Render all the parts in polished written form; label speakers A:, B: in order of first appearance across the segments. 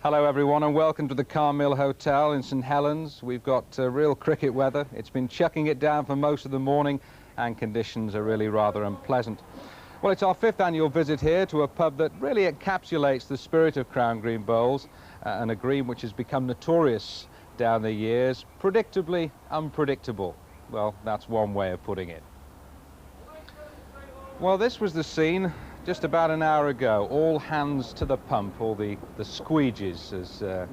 A: Hello everyone and welcome to the Carmill Hotel in St Helens. We've got real cricket weather. It's been chucking it down for most of the morning and conditions are really rather unpleasant. Well, it's our 5th annual visit here to a pub that really encapsulates the spirit of Crown Green Bowls, and a green which has become notorious down the years, predictably unpredictable. Well, that's one way of putting it. Well, this was the scene just about an hour ago. All hands to the pump, or the squeegees,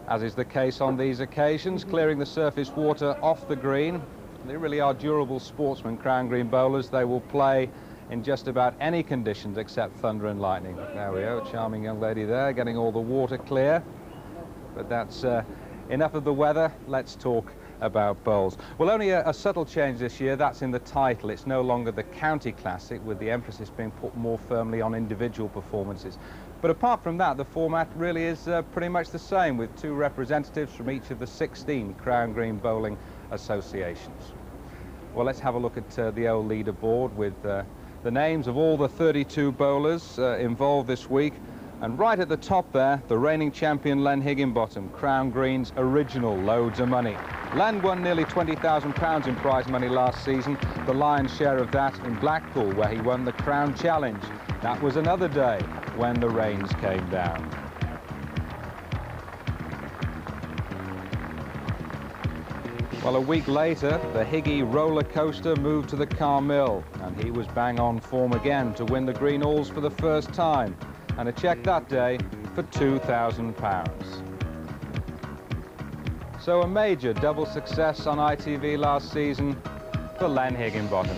A: as is the case on these occasions, clearing the surface water off the green. They really are durable sportsmen, Crown Green bowlers. They will play in just about any conditions except thunder and lightning. There we go, charming young lady there, getting all the water clear. But that's enough of the weather. Let's talk about bowls. Well, only a subtle change this year. That's in the title. It's no longer the County Classic, with the emphasis being put more firmly on individual performances. But apart from that, the format really is pretty much the same, with 2 representatives from each of the 16 Crown Green bowling associations. Well, let's have a look at the old leaderboard with the names of all the 32 bowlers involved this week. And right at the top there, the reigning champion Len Higginbottom, Crown Green's original loads of money. Len won nearly £20,000 in prize money last season, the lion's share of that in Blackpool, where he won the Crown Challenge. That was another day when the rains came down. Well, a week later, the Higgy roller coaster moved to the Carmill, and he was bang on form again to win the Greenalls for the first time. And a cheque that day for £2,000. So a major double success on ITV last season for Len Higginbottom.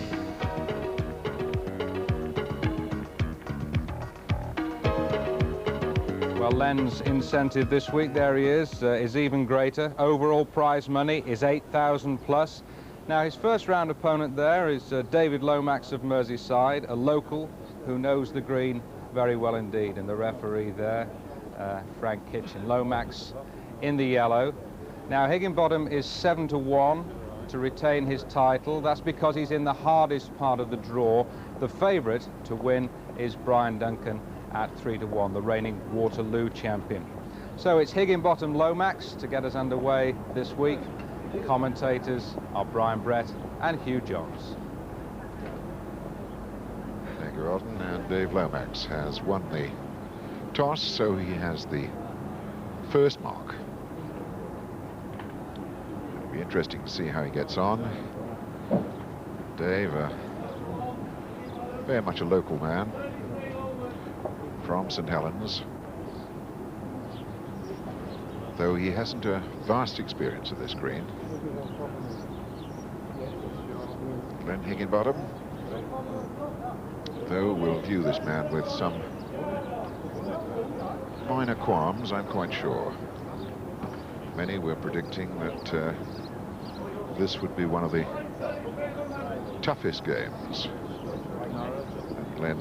A: Well, Len's incentive this week, there he is even greater. Overall prize money is £8,000 plus. Now, his first round opponent there is D Lomax of Merseyside, a local who knows the green very well indeed, and the referee there, Frank Kitchen. Lomax in the yellow. Now, Higginbottom is 7-1 to retain his title. That's because he's in the hardest part of the draw. The favourite to win is Brian Duncan at 3-1, the reigning Waterloo champion. So it's Higginbottom Lomax to get us underway this week. Commentators are Brian Brett and Hugh Johns.
B: And Dave Lomax has won the toss, so he has the first mark. It'll be interesting to see how he gets on. Dave, very much a local man from St Helens, though he hasn't a vast experience of this green. Len Higginbottom, though, we'll view this man with some minor qualms, I'm quite sure. Many were predicting that this would be one of the toughest games Len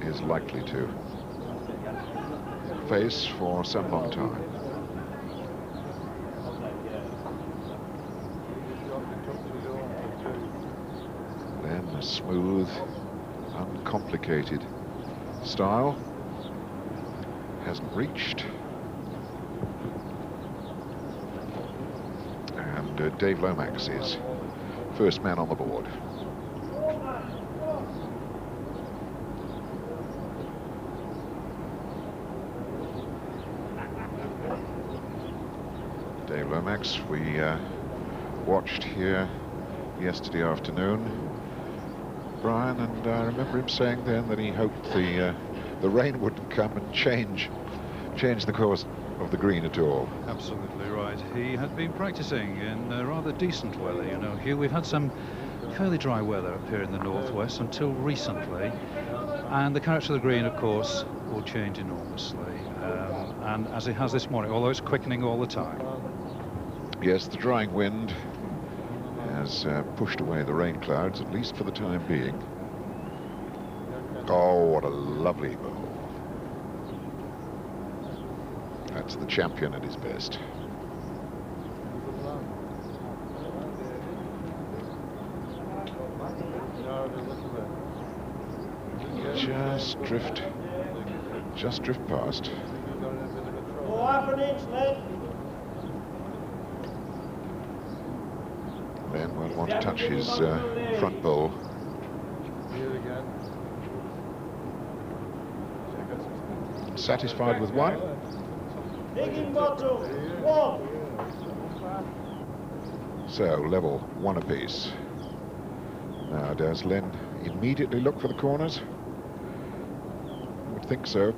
B: is likely to face for some long time. Len, a smooth, uncomplicated style, hasn't reached, and Dave Lomax is first man on the board. Dave Lomax, we watched here yesterday afternoon, Brian, and I remember him saying then that he hoped the rain wouldn't come and change the course of the green at all.
C: Absolutely right. He had been practicing in rather decent weather, you know, Hugh. We've had some fairly dry weather up here in the northwest until recently, and the character of the green, of course, will change enormously, and as it has this morning, although it's quickening all the time.
B: Yes, the drying wind has pushed away the rain clouds, at least for the time being. Oh, what a lovely bowl. That's the champion at his best. Just drift past.
D: 1/2 inch, Len.
B: Len won't want to touch his front bowl. Satisfied with one.
D: Higginbottom, 1.
B: So level, 1 apiece. Now, does Len immediately look for the corners? Would think so.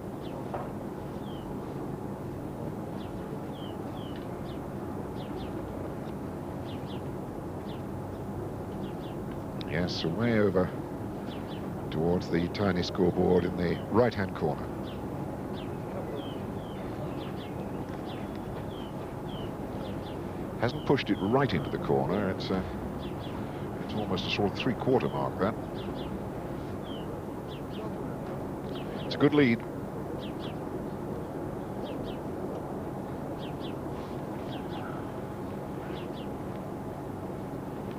B: Yes, away over towards the tiny scoreboard in the right-hand corner. Hasn't pushed it right into the corner. It's almost a sort of 3/4 mark, that. It's a good lead.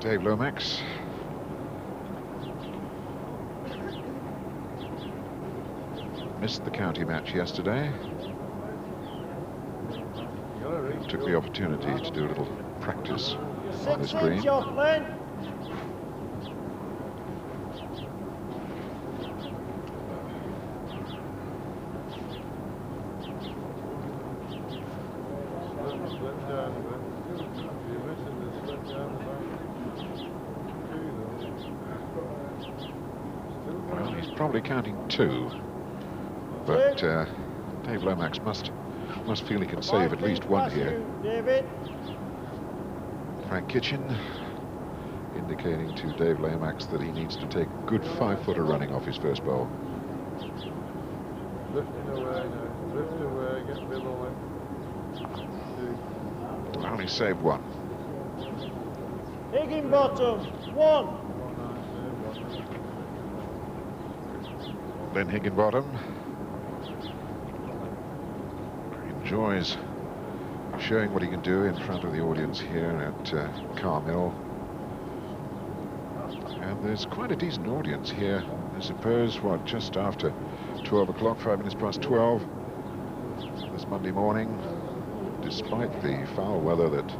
B: Dave Lomax. Missed the county match yesterday. Took the opportunity to do a little practice on this green.
D: 6 inch off, Len.
B: Well, he's probably counting 2, but Dave Lomax must feel he can save at least 1 here.
D: David.
B: Frank Kitchen indicating to Dave Lomax that he needs to take a good 5-footer running off his first bowl.
E: Lifting away now, lift away, get below it.
B: Well, he saved 1.
D: Higginbottom, 1.
B: Len Higginbottom enjoys showing what he can do in front of the audience here at Carmill. And there's quite a decent audience here, I suppose, what, just after 12 o'clock, 5 minutes past 12 this Monday morning, despite the foul weather that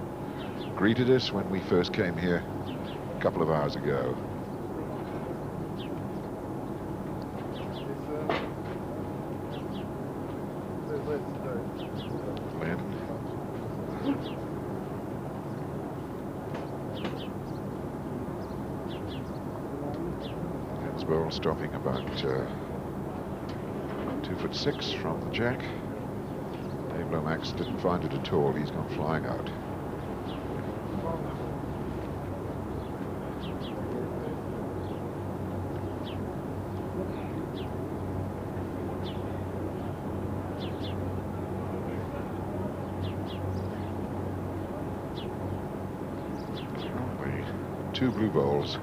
B: greeted us when we first came here a couple of hours ago. Len. Len's bowl stopping about 2'6" from the jack. Dave Lomax didn't find it at all. He's gone flying out. Two blue bowls,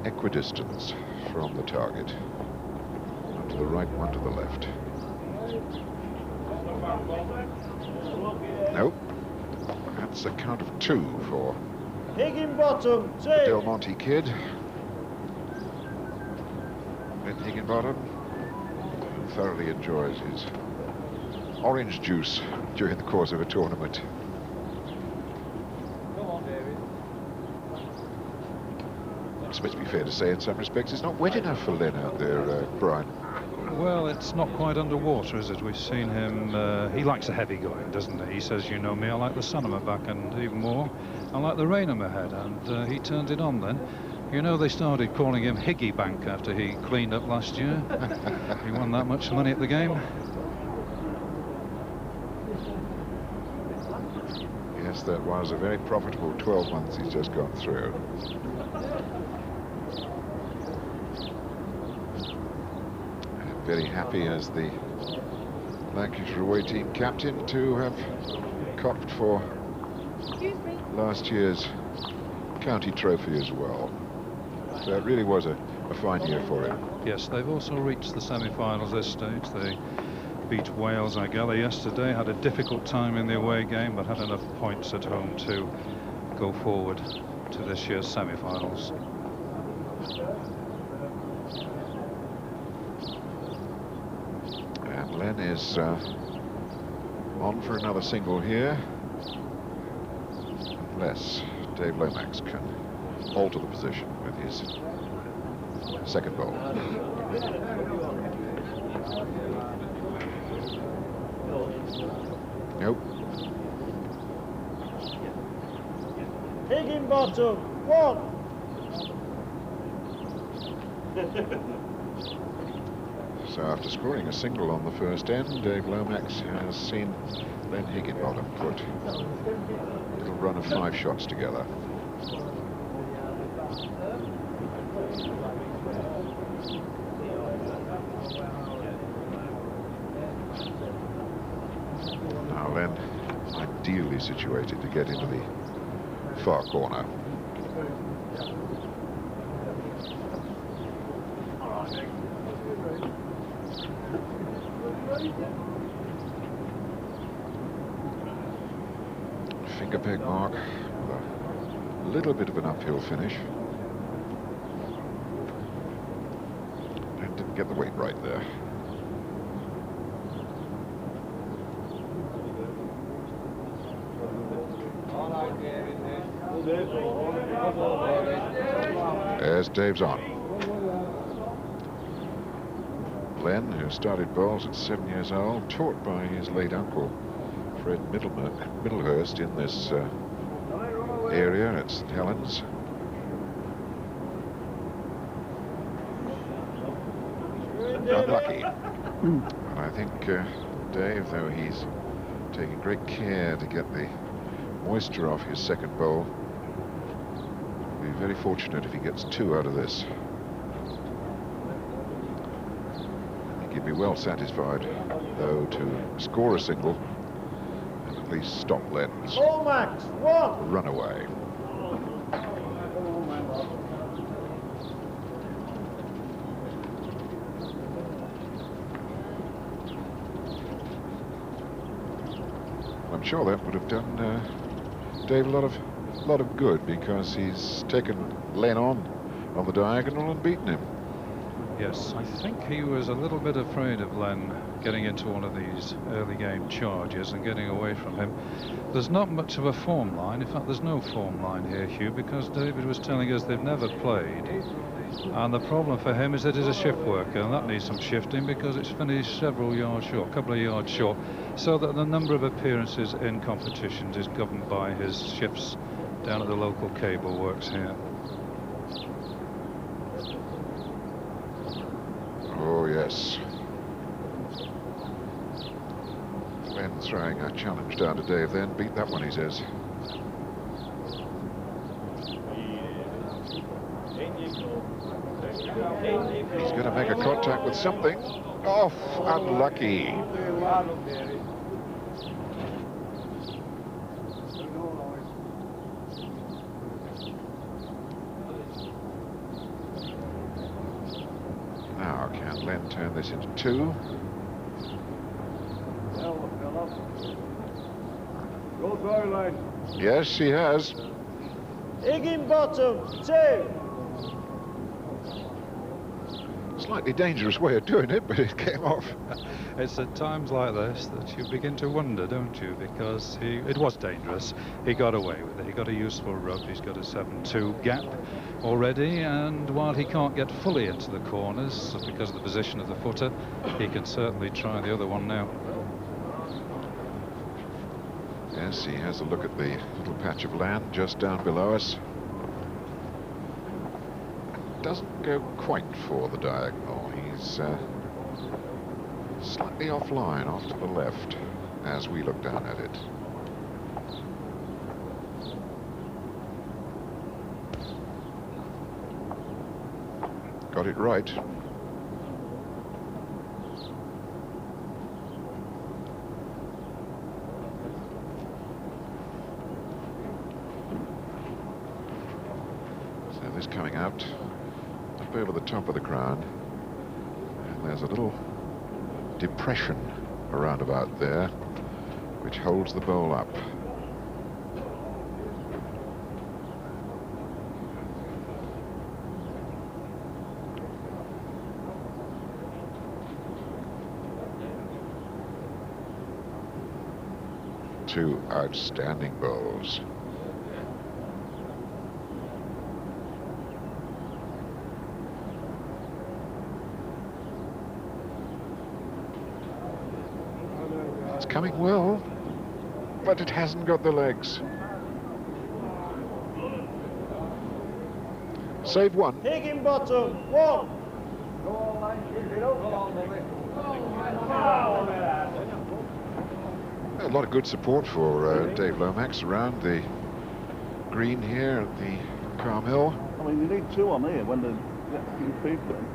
B: equidistance from the target. One to the right, one to the left. Nope. That's a count of 2 for
D: Higginbottom, 2.
B: Del Monte kid. Len Higginbottom thoroughly enjoys his orange juice during the course of a tournament. It's supposed to be fair to say, in some respects, it's not wet enough for Len out there, Brian.
C: Well, it's not quite underwater, is it? We've seen him, he likes the heavy going, doesn't he? He says, you know me, I like the sun on my back, and even more, I like the rain on my head, and he turned it on then. You know, they started calling him Higgy Bank after he cleaned up last year. He won that much money at the game.
B: Yes, that was a very profitable 12 months he's just gone through. Very happy as the Lancashire away team captain to have copped for last year's county trophy as well. So it really was a fine year for him.
C: Yes, they've also reached the semi-finals this stage. They beat Wales, I gather, yesterday. Had a difficult time in the away game, but had enough points at home to go forward to this year's semi-finals.
B: And Len is On for another single here. Unless Dave Lomax can alter the position with his second bowl. Nope.
D: Higginbottom, 1.
B: So after scoring a single on the first end, Dave Lomax has seen Len Higginbottom put a little run of 5 shots together. Now Len, ideally situated to get into the far corner. Finger peg mark with a little bit of an uphill finish. And didn't get the weight right there. There's Dave's on. Len, who started bowls at 7 years old, taught by his late uncle Fred Middlehurst in this area at St Helens. Unlucky. And I think Dave, though he's taking great care to get the moisture off his second bowl, will be very fortunate if he gets 2 out of this. I think he'd be well satisfied, though, to score a single and at least stop Len's
D: Lomax, 1.
B: runaway. I'm sure that would have done Dave a lot of good, because he's taken Len on the diagonal and beaten him.
C: Yes, I think he was a little bit afraid of Len getting into one of these early game charges and getting away from him. There's not much of a form line. In fact, there's no form line here, Hugh, because David was telling us they've never played. And the problem for him is that he's a shift worker, and that needs some shifting because it's finished several yards short, a couple of yards short, so that the number of appearances in competitions is governed by his shifts down at the local cable works here.
B: Oh, yes. Len throwing a challenge down to Dave then. Beat that one, he says. He's going to make a contact with something. Off, unlucky. Now, can Len turn this into 2? Yes, he has.
D: Higginbottom, 2.
B: Slightly dangerous way of doing it, but it came off.
C: It's at times like this that you begin to wonder, don't you? Because it was dangerous. He got away with it. He got a useful rub. He's got a 7-2 gap already, and while he can't get fully into the corners because of the position of the footer, he can certainly try the other one now.
B: Yes, he has a look at the little patch of land just down below us. Doesn't go quite for the diagonal. He's slightly offline, off to the left, as we look down at it. Got it right. So this coming out up over the top of the crown, and there's a little depression around about there which holds the bowl up. two outstanding bowls. It's coming well, but it hasn't got the legs. Save one.
D: Higginbottom, 1.
B: A lot of good support for Dave Lomax around the green here at the Carmel.
F: I mean, you need 2 on here when the people in.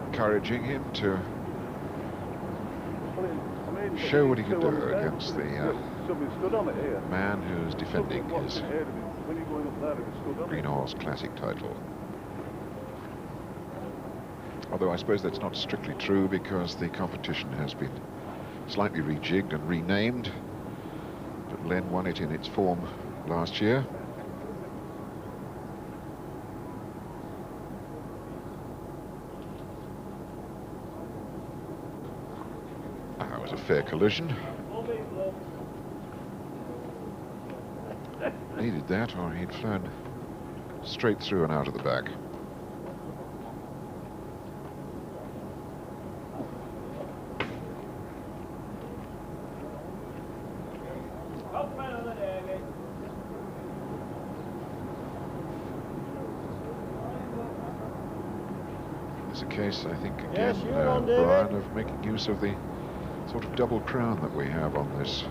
B: Encouraging him to show what he can do against the man who's defending his Greenalls Classic title. Although I suppose that's not strictly true, because the competition has been slightly rejigged and renamed, but Len won it in its form last year. That was a fair collision. Needed that, or he'd flown straight through and out of the back. There's a case, I think, again, Brian, of making use of the sort of double crown that we have on this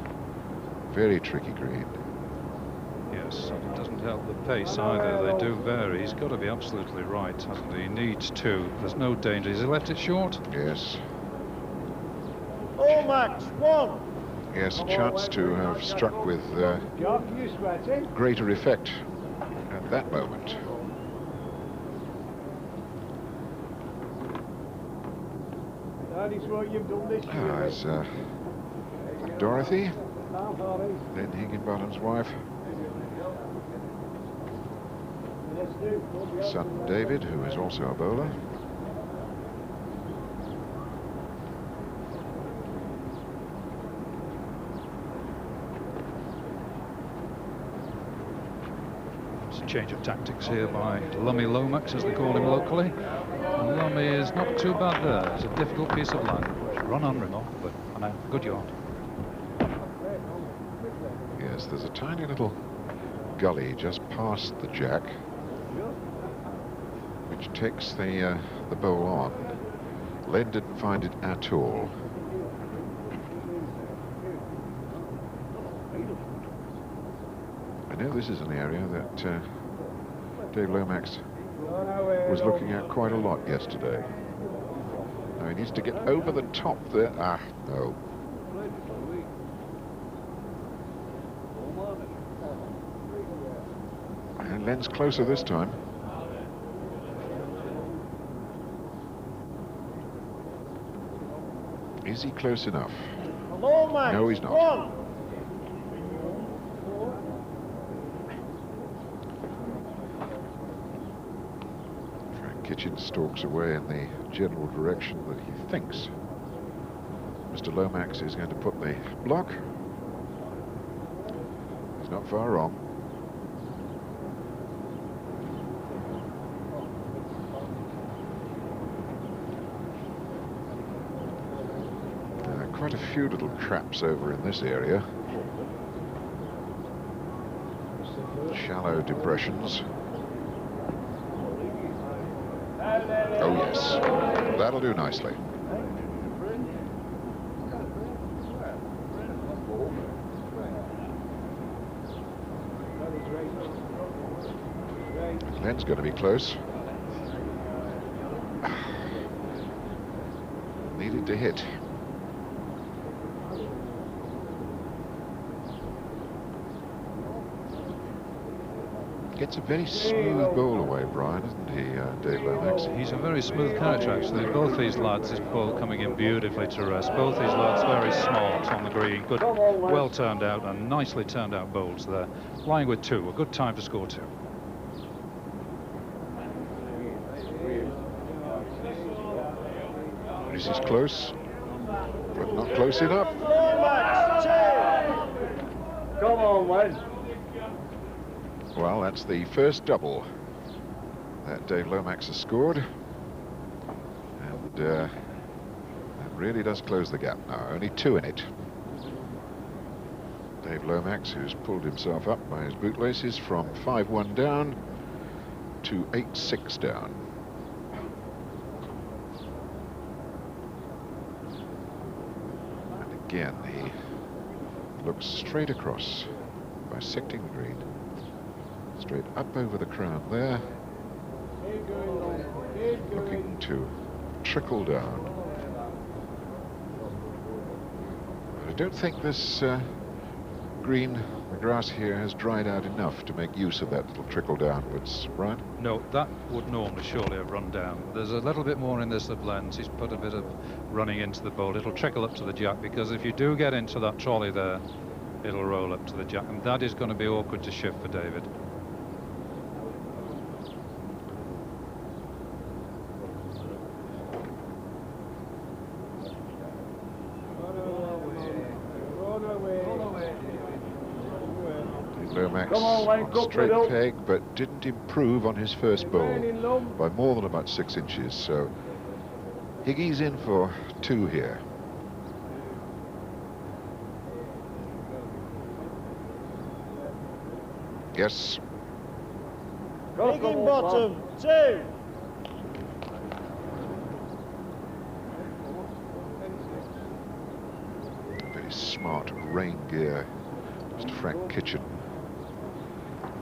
B: very tricky green.
C: Yes, and it doesn't help the pace either. They do vary. He's got to be absolutely right, hasn't he? He needs to. There's no danger. Has he left it short?
B: Yes.
D: Lomax, 1.
B: Yes, a chance to have struck with greater effect at that moment. There's Dorothy, Len Higginbottom's wife. Son David, who is also a bowler.
C: It's a change of tactics here by Lummy Lomax, as they call him locally. And Lummy is not too bad there. It's a difficult piece of land. Run on, rim off, but on a good yard.
B: Yes, there's a tiny little gully just past the jack, which takes the bowl on. Len didn't find it at all. I know this is an area that Dave Lomax was looking at quite a lot yesterday. Now he needs to get over the top there. Ah, no. And Len's closer this time. Is he close enough?
D: Lomax,
B: No, he's not.
D: 1.
B: Kitchen stalks away in the general direction that he thinks Mr. Lomax is going to put the block. He's not far wrong. Quite a few little traps over in this area. Shallow depressions. Oh yes, that'll do nicely. Len's going to be close. Needed to hit. Gets a very smooth bowl away, Brian, isn't he, Dave Lomax?
C: He's a very smooth character, actually. Both these lads, this ball coming in beautifully to rest. Both these lads very smart on the green. Good, well turned out and nicely turned out bowls there. Lying with 2, a good time to score 2.
B: This is close. but not close enough.
D: Lomax, 2.
F: Come on, Len.
B: Well, that's the first double that Dave Lomax has scored. And that really does close the gap now. Only 2 in it. Dave Lomax, who's pulled himself up by his bootlaces from 5-1 down to 8-6 down. And again, he looks straight across, bisecting the green. Straight up over the crown there. Looking to trickle down. But I don't think this green, the grass here, has dried out enough to make use of that little trickle downwards, Brian?
C: No, that would normally surely have run down. There's a little bit more in this of Len's. He's put a bit of running into the bowl. It'll trickle up to the jack, because if you do get into that trolley there, it'll roll up to the jack, and that is going to be awkward to shift for David.
B: Lomax
F: Come on, Len,
B: on
F: go
B: straight
F: for it.
B: peg, but didn't improve on his first bowl by more than about 6 inches. So Higgy's in for 2 here. Yes.
D: Higginbottom, 2.
B: Very smart rain gear. Mr. Frank Kitchen.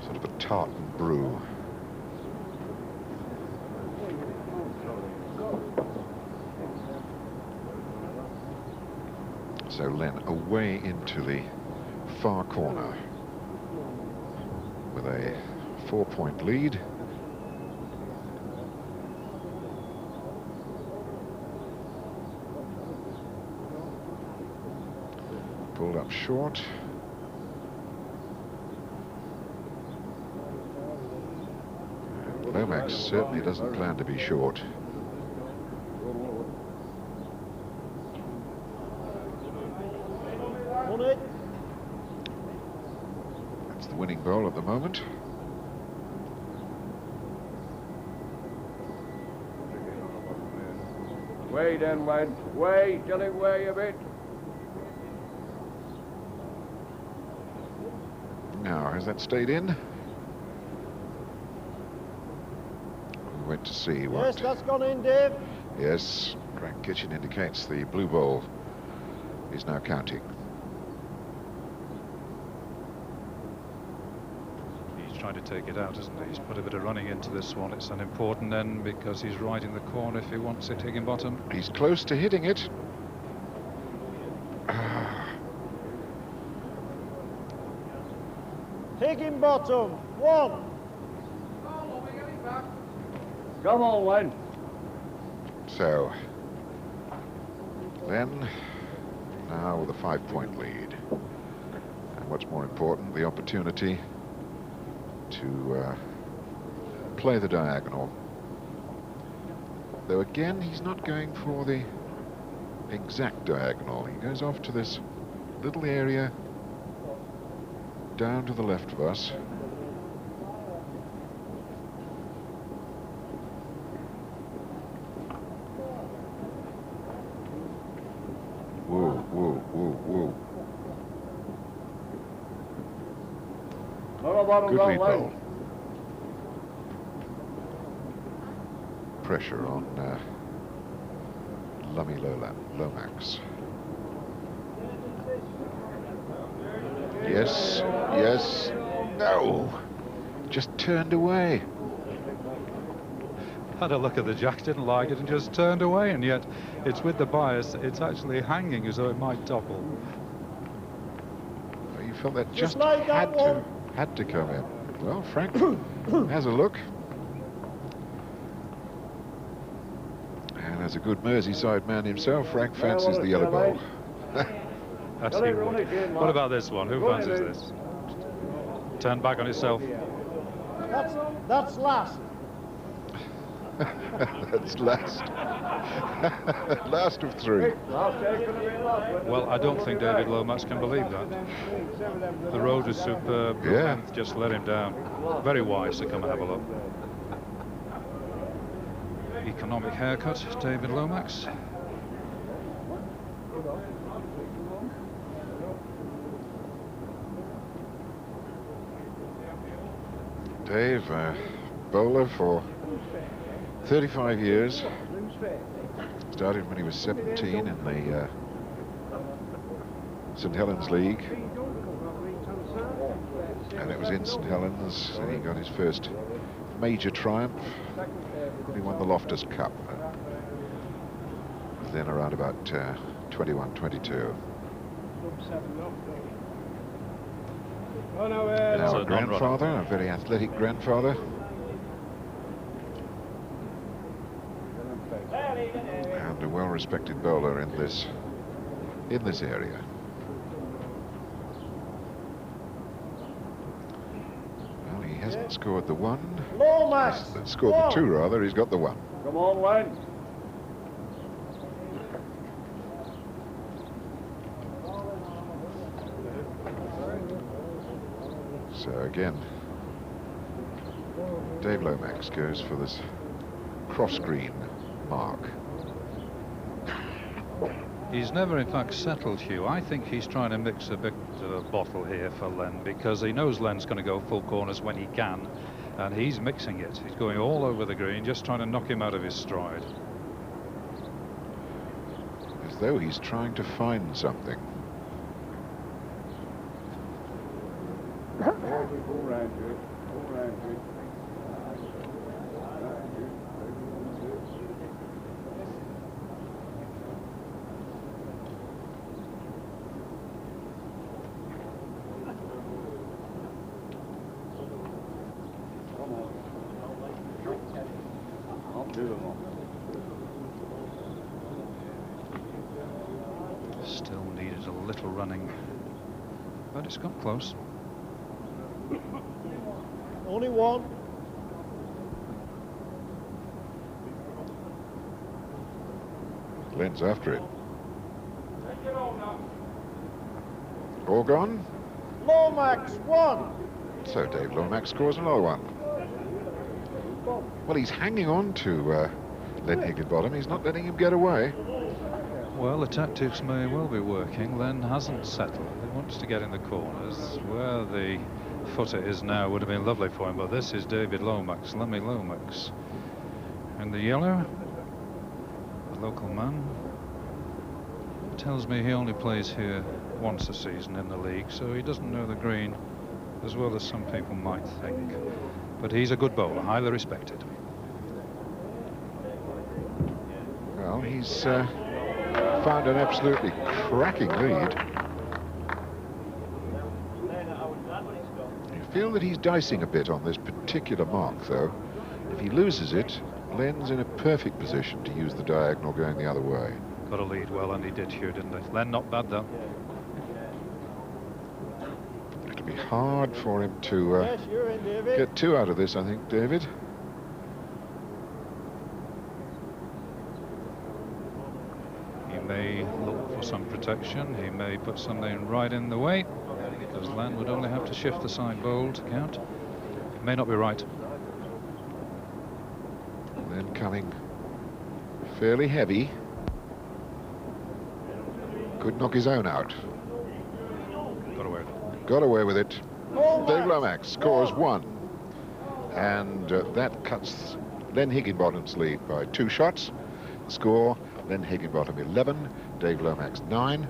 B: Sort of a tartan brew. So Len away into the far corner with a 4-point lead. Pulled up short. Lomax certainly doesn't plan to be short. That's the winning bowl at the moment.
E: Way then, Len. Way, tell him way a bit.
B: Now, has that stayed in? We went to see what...
D: Yes, that's gone in, Dave.
B: Yes, Frank Kitchen indicates the blue bowl is now counting.
C: He's trying to take it out, isn't he? He's put a bit of running into this one. It's an important end because he's right in the corner if he wants it, Higginbottom.
B: He's close to hitting it.
D: Higginbottom, 1.
F: Come on, Len.
B: So, then, now with a 5-point lead. And what's more important, the opportunity to play the diagonal. Though again, he's not going for the exact diagonal. He goes off to this little area down to the left of us. Whoa, whoa, whoa, whoa. Good lead bowl. Pressure on Lomax. Yes, yes, no. Just turned away.
C: Had a look at the jack, didn't like it, and just turned away, and yet it's with the bias, it's actually hanging as though it might topple.
B: You felt that
D: Just
B: just
D: like that one.
B: had to come in. Well, Frank has a look. And as a good Merseyside man himself, Frank fancies the yellow bowl.
C: That's he would. What about this one? Who fancies this? Turn back on itself.
D: That's last.
B: That's last. Last of three.
C: Well, I don't think David Lomax can believe that. The road was superb. The
B: Yeah.
C: length just let him down. Very wise to come and have a look. Economic haircut, David Lomax.
B: Dave, bowler for 35 years. Started when he was 17 in the St Helens League. And it was in St Helens that he got his first major triumph. He won the Loftus Cup. Then around about 21, 22. Now a grandfather, a very athletic grandfather. And a well-respected bowler in this area. Well, he hasn't scored the one.
D: Lomax.
B: Scored the two, rather. He's got the one.
E: Come on, Len.
B: So again, Dave Lomax goes for this cross-green mark.
C: He's never, in fact, settled, Hugh. I think he's trying to mix a bit of a bottle here for Len, because he knows Len's going to go full corners when he can, and he's mixing it. He's going all over the green, just trying to knock him out of his stride.
B: As though he's trying to find something.
C: Still needed a little running, but it's got close.
D: Only one.
B: Len's after it. All gone?
D: Lomax, one.
B: So Dave Lomax scores another one. Well, he's hanging on to Len Higginbottom. He's not letting him get away.
C: Well, the tactics may well be working. Len hasn't settled. He wants to get in the corners. Where the footer is now would have been lovely for him, but this is David Lomax, Lemmy Lomax. And the yellow, the local man, tells me he only plays here once a season in the league, so he doesn't know the green as well as some people might think. But he's a good bowler, highly respected.
B: Well, he's found an absolutely cracking lead. You feel that he's dicing a bit on this particular mark, though. If he loses it, Len's in a perfect position to use the diagonal going the other way.
C: Got a lead well, and he did here, didn't he? Len, not bad, though.
B: It'll be hard for him to
D: Yes, you're in, David.
B: get two out of this, I think, David.
C: He may look for some protection. He may put something right in the way, because Len would only have to shift the side bowl to count. It may not be right.
B: Then coming fairly heavy. Could knock his own out.
C: Got away.
B: Got away with it.
D: Lomax.
B: Dave Lomax scores one. And that cuts Len Higginbottom's lead by 2 shots. Score, Len Higginbottom 11, Dave Lomax 9.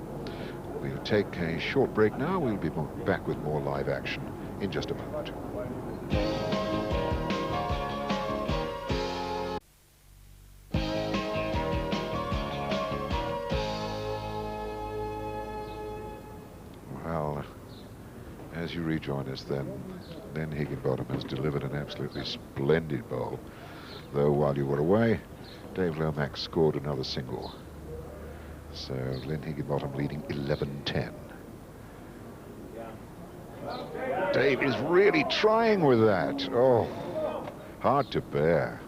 B: We'll take a short break now. We'll be back with more live action in just a moment. Well, as you rejoin us then, Len Higginbottom has delivered an absolutely splendid bowl. Though while you were away, Dave Lomax scored another single. So Len Higginbottom leading 11-10. Dave is really trying with that. Oh, hard to bear.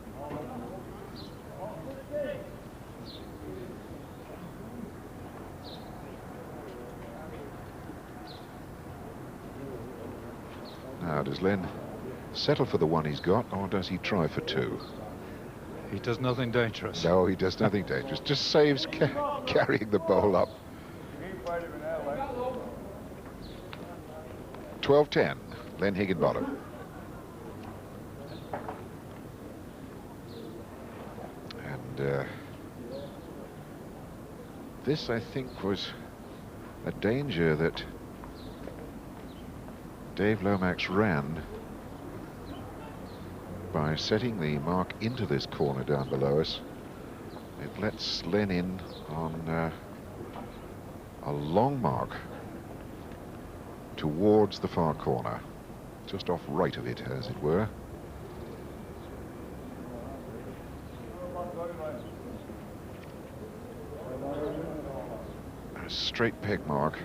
B: Now, does Len settle for the one he's got, or does he try for two?
C: He does nothing dangerous.
B: No, he does nothing dangerous. Just saves carrying the bowl up. 12-10, Len Higginbottom. And this, I think, was a danger that Dave Lomax ran by setting the mark into this corner down below us. It lets Len in on a long mark towards the far corner, just off right of it, as it were. A straight peg mark.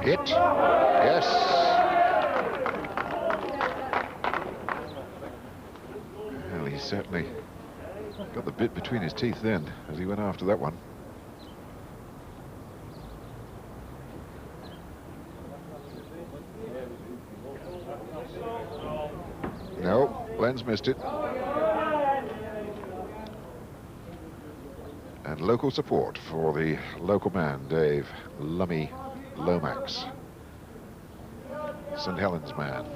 B: Hit. Yes. Well, he certainly got the bit between his teeth then as he went after that one. No, Len's missed it. And local support for the local man, Dave Lummy Lomax, St. Helens man.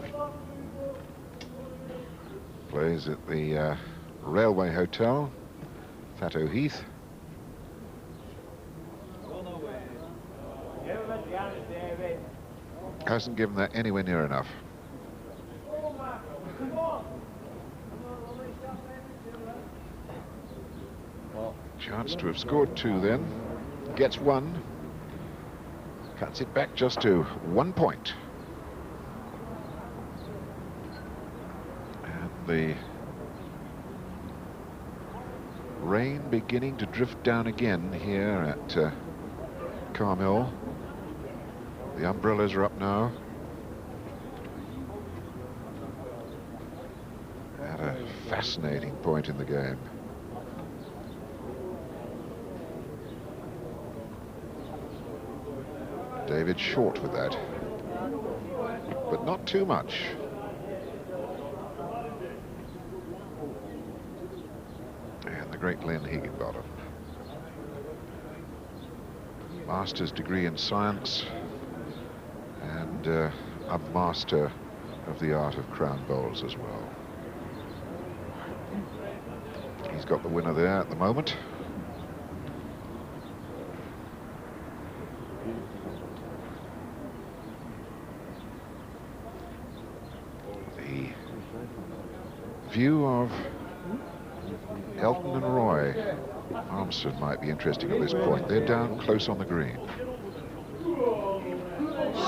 B: Plays at the Railway Hotel, Thatto Heath. Hasn't given that anywhere near enough. Chance to have scored two then. Gets one. Cuts it back just to 1 point. And the rain beginning to drift down again here at Carmel. The umbrellas are up now. At a fascinating point in the game. David short with that, but not too much. And the great Len Higginbottom. Master's degree in science and a master of the art of crown bowls as well. He's got the winner there at the moment. View of Elton and Roy Armstrong might be interesting at this point. They're down close on the green.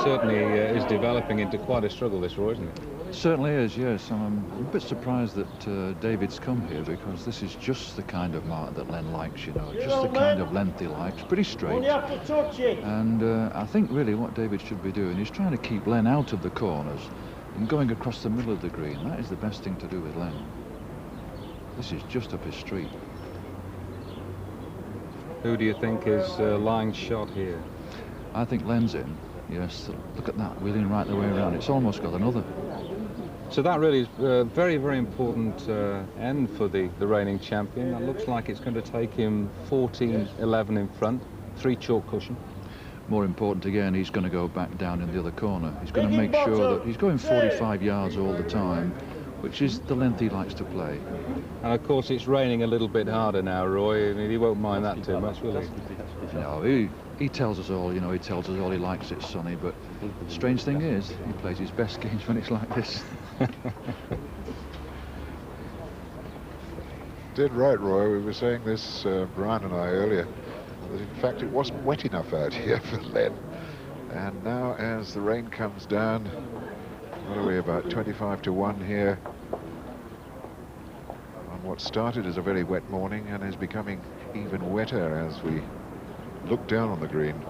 A: Certainly is developing into quite a struggle, this, Roy, isn't it?
G: Certainly is, yes. I'm a bit surprised that David's come here, because this is just the kind of mark that Len likes, you know, just the kind of length he likes, pretty straight. And I think really what David should be doing is trying to keep Len out of the corners and going across the middle of the green. That is the best thing to do with Len. This is just up his street.
A: Who do you think is lying shot here?
G: I think Len's in. Yes, look at that, wheeling right the way around. It's almost got another.
A: So that really is a very, very important end for the reigning champion. That looks like it's going to take him 14-11 in front, 3 chalk cushion.
G: More important again, he's going to go back down in the other corner. He's going to make sure that he's going 45 yards all the time, which is the length he likes to play.
A: And of course it's raining a little bit harder now, Roy. I mean, he won't mind that too much, will he?
G: No, he tells us all, you know, he tells us all he likes it sunny, but the strange thing is, he plays his best games when it's like this.
B: Did right, Roy. We were saying this, Brian and I, earlier, that in fact it wasn't wet enough out here for Len. And now as the rain comes down, what are we, about 25-1 here on what started as a very wet morning and is becoming even wetter as we look down on the green.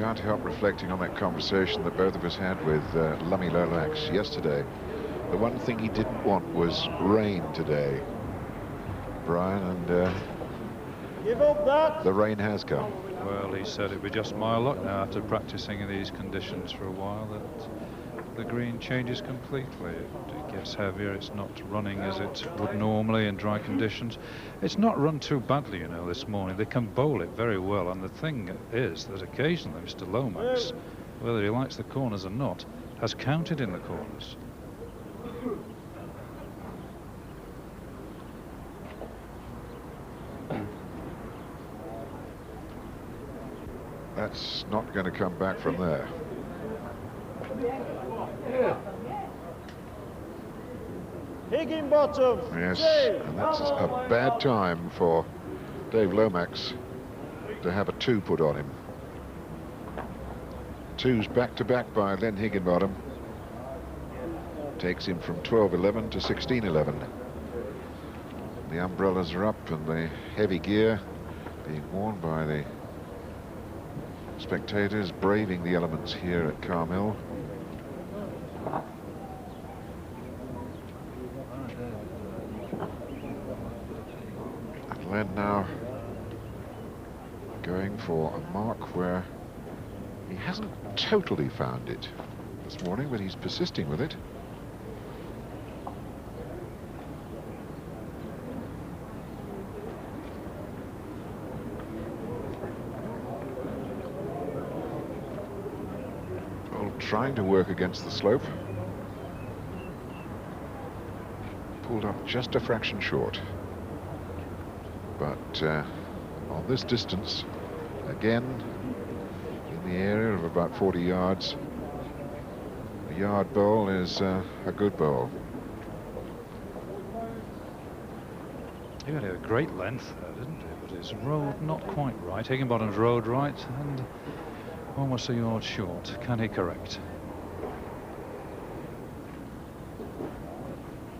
B: can't help reflecting on that conversation that both of us had with Lummy Lomax yesterday. The one thing he didn't want was rain today, Brian, and
D: Give up that.
B: the rain has come.
C: Well, he said it'd be just my luck now after practicing in these conditions for a while that the green changes completely. It gets heavier, it's not running as it would normally in dry conditions. It's not run too badly, you know, this morning. They can bowl it very well, and the thing is that occasionally Mr. Lomax, whether he likes the corners or not, has counted in the corners.
B: That's not going to come back from there.
D: Higginbottom.
B: Yes,
D: Save.
B: and that's a bad time for Dave Lomax to have a 2 put on him. 2s back-to-back by Len Higginbottom. Takes him from 12-11 to 16-11. The umbrellas are up and the heavy gear being worn by the spectators braving the elements here at Carmel. And Len now going for a mark where he hasn't totally found it this morning, but he's persisting with it. Trying to work against the slope. Pulled up just a fraction short. But on this distance, again, in the area of about 40 yards, a yard bowl is a good bowl.
C: He had a great length there, didn't he? But his road not quite right. Higginbottom's road right, and almost a yard short. Can he correct?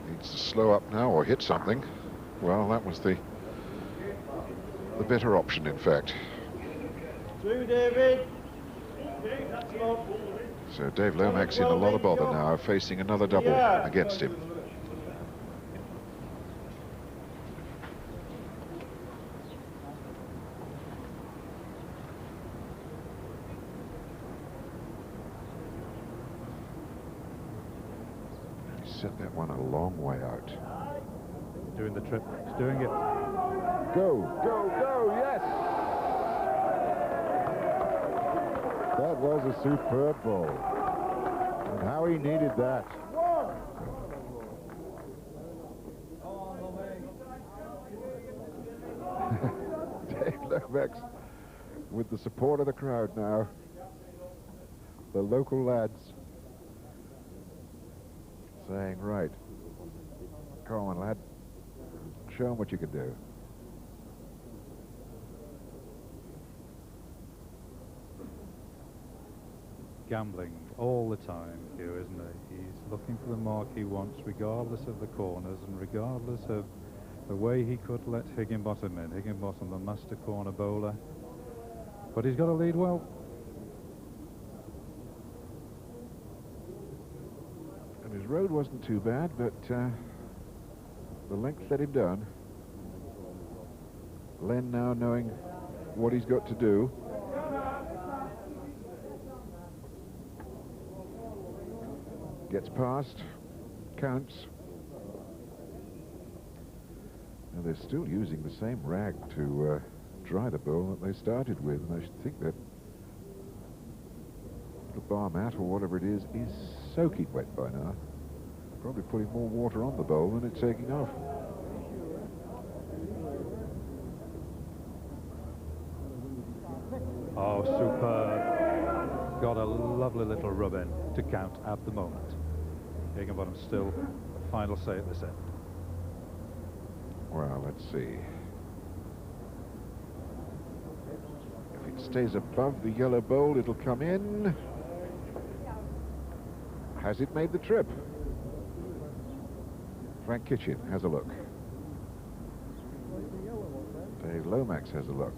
B: Needs to slow up now or hit something. Well, that was the better option, in fact.
D: Through, David.
B: So Dave Lomax in a lot of bother now, facing another double against him. Set that one a long way out.
C: Doing the trip. He's doing it.
B: Go, go, go, yes!
H: That was a superb ball. And how he needed that.
B: Dave Lomax with the support of the crowd now. The local lads saying, right, come on, lad, show them what you can do.
C: Gambling all the time here, isn't he? He's looking for the mark he wants, regardless of the corners and regardless of the way he could let Higginbottom in. Higginbottom, the master corner bowler. But he's got to lead well.
B: His road wasn't too bad, but the length let him down. Len now knowing what he's got to do. Gets past, counts. Now they're still using the same rag to dry the bowl that they started with, and I should think that the bar mat or whatever it is soaking wet by now. Probably putting more water on the bowl than it's taking off.
C: Oh, superb. Got a lovely little rub in to count at the moment. Higginbottom still final say at this end.
B: Well, let's see. If it stays above the yellow bowl, it'll come in. Has it made the trip? Frank Kitchen has a look. Dave Lomax has a look.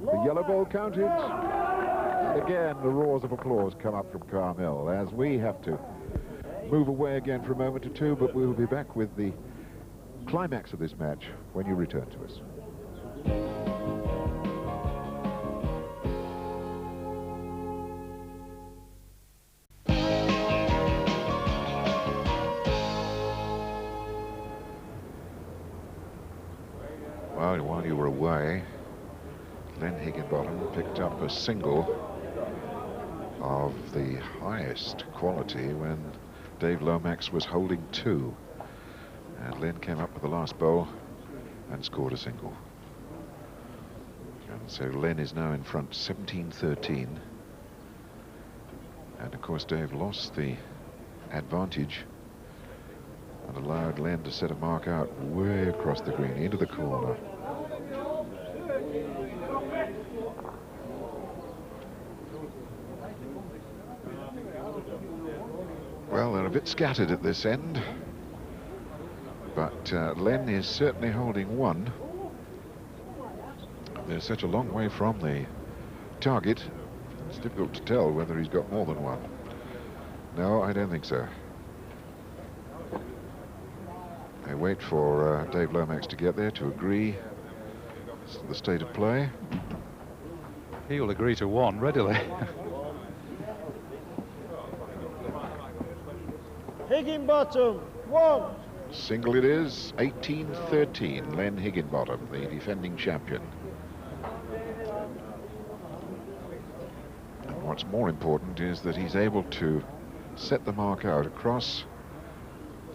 H: The yellow ball counted. And again, the roars of applause come up from Carmel as we have to move away again for a moment or two, but we will be back with the climax of this match when you return to us.
B: Well, while you were away, Len Higginbottom picked up a single of the highest quality when Dave Lomax was holding 2. And Len came up with the last bowl and scored a single. And so Len is now in front 17-13. And of course Dave lost the advantage and allowed Len to set a mark out way across the green into the corner. Well, they're a bit scattered at this end, but Len is certainly holding 1. They're such a long way from the target, it's difficult to tell whether he's got more than 1. No, I don't think so. They wait for Dave Lomax to get there to agree to the state of play.
C: He will agree to 1 readily.
D: Higginbottom, 1.
B: Single it is, 18-13, Len Higginbottom, the defending champion. And what's more important is that he's able to set the mark out across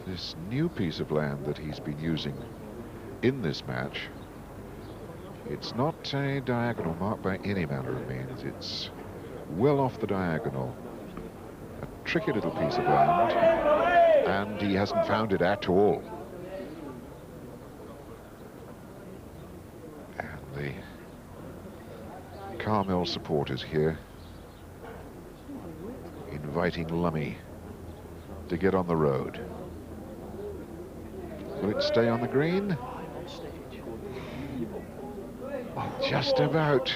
B: this new piece of land that he's been using in this match. It's not a diagonal mark by any manner of means. It's well off the diagonal. A tricky little piece of land, and he hasn't found it at all. And the Carmel supporters here inviting Lummy to get on the road. Will it stay on the green? Just about.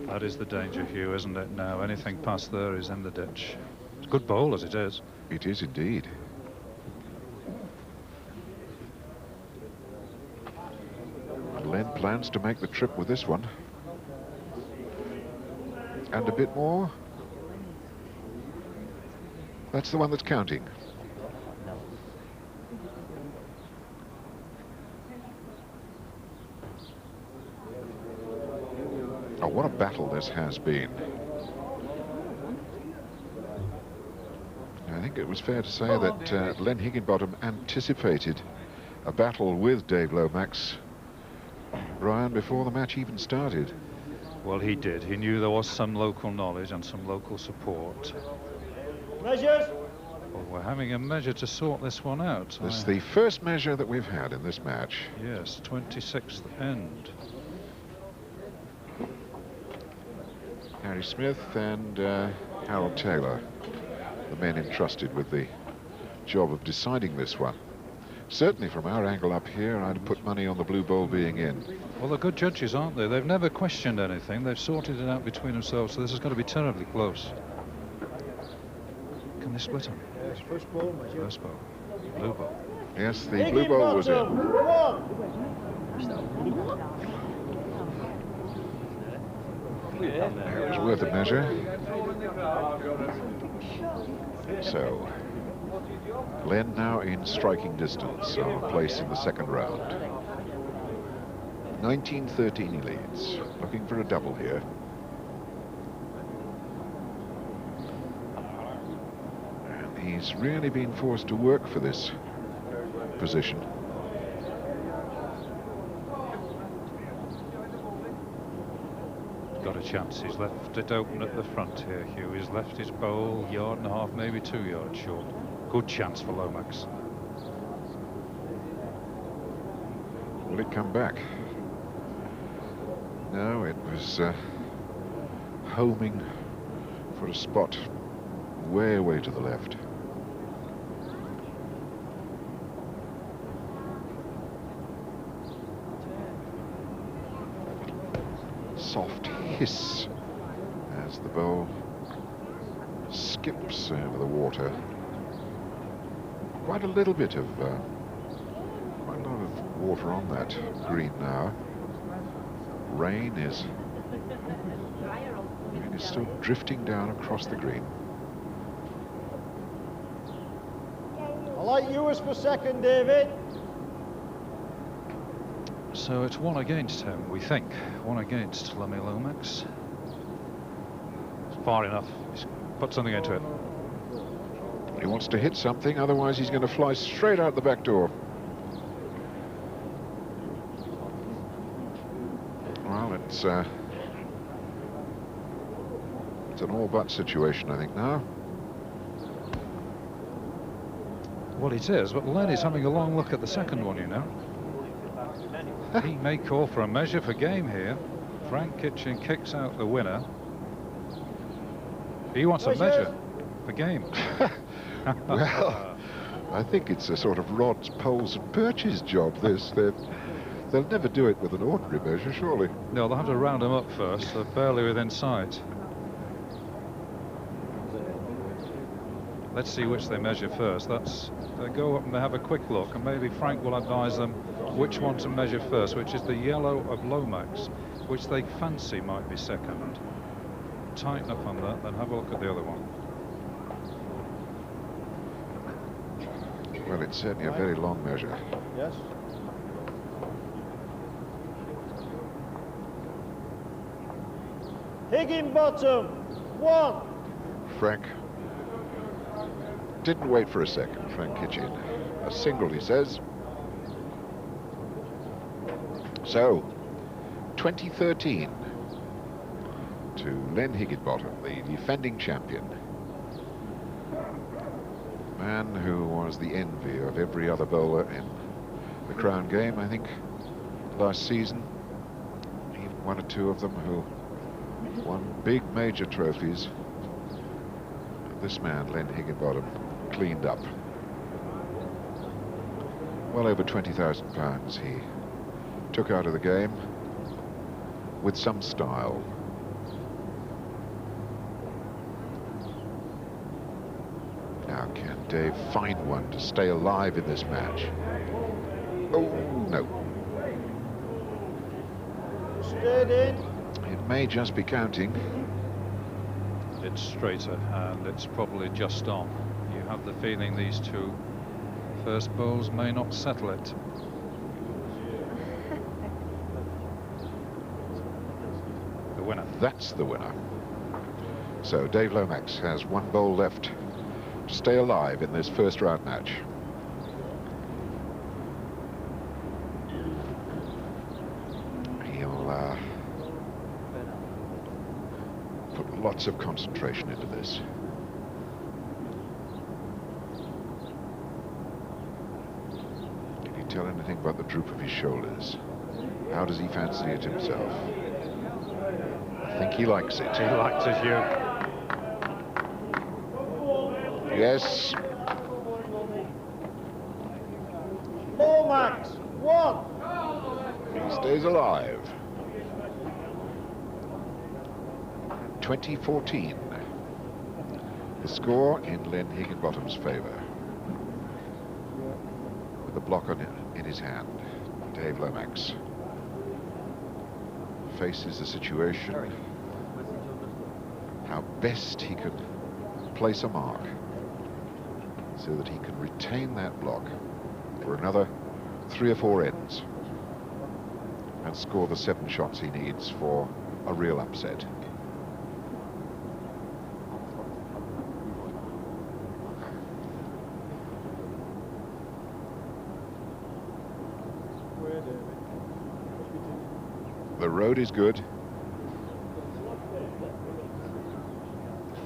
C: That is the danger, Hugh, isn't it now? Anything past there is in the ditch. It's a good bowl as it is.
B: It is indeed. Len plans to make the trip with this one. And a bit more. That's the one that's counting. Oh, what a battle this has been. I think it was fair to say that Len Higginbottom anticipated a battle with Dave Lomax, Brian, before the match even started.
C: Well, he did. He knew there was some local knowledge and some local support.
D: Measures.
C: Well, we're having a measure to sort this one out.
B: This is the first measure that we've had in this match.
C: Yes, 26th end.
B: Harry Smith and Harold Taylor, the men entrusted with the job of deciding this one. Certainly from our angle up here, I'd put money on the blue ball being in.
C: Well, they're good judges, aren't they? They've never questioned anything. They've sorted it out between themselves, so this is going to be terribly close. Can they split them?
D: Yes, first ball, Measure.
C: First ball. Blue ball.
B: Yes, the blue ball was in.
D: 1.
B: It was worth a measure. So, Len now in striking distance of a place in the second round. 19-13 he leads. Looking for a double here. And he's really been forced to work for this position.
C: Got a chance. He's left it open at the front here, Hugh. He's left his bowl 1.5 yards, maybe 2 yards short. Good chance for Lomax.
B: Will it come back? No, it was homing for a spot way away to the left. soft hiss as the bowl skips over the water. Quite a little bit of, quite a lot of water on that green now. Rain is still drifting down across the green.
D: I like yours for second, David.
C: So it's one against him, we think. One against Len Lomax. It's far enough. He's put something into it.
B: He wants to hit something, otherwise he's going to fly straight out the back door. Well, it's an all-but situation, I think, now.
C: Well, it is, but Len is having a long look at the second one, you know. He may call for a measure for game here. Frank Kitchen kicks out the winner. He wants a measure for game.
B: Well, I think it's a sort of rods, poles and perches job, this. They'll never do it with an ordinary measure, surely.
C: No, they'll have to round them up first. They're barely within sight. Let's see which they measure first. They go up and they have a quick look, and maybe Frank will advise them which one to measure first, which is the yellow of Lomax, which they fancy might be second. Tighten up on that, then have a look at the other one.
B: Well, it's certainly a very long measure.
D: Yes. Higginbottom, 1.
B: Frank didn't wait for a second, Frank Kitchen. A single, he says. So, 2013 to Len Higginbottom, the defending champion. Man who was the envy of every other bowler in the Crown game, I think, last season. Even one or two of them who won big major trophies. This man, Len Higginbottom, cleaned up. Well over £20,000 he took out of the game with some style. Now can Dave find one to stay alive in this match? Oh, no.
D: Stayed in.
B: It may just be counting.
C: It's straighter, and it's probably just on. You have the feeling these two first bowls may not settle it. The winner.
B: That's the winner. So Dave Lomax has one bowl left to stay alive in this first round match. He'll put lots of concentration into this. Can you tell anything about the droop of his shoulders? How does he fancy it himself? I think he likes it.
C: He likes his you.
B: Yes.
D: Lomax, 1.
B: He stays alive. 2014. The score in Len Higginbottom's favour. With the block on it in his hand, Dave Lomax faces the situation, how best he can place a mark so that he can retain that block for another 3 or 4 ends and score the 7 shots he needs for a real upset. The road is good.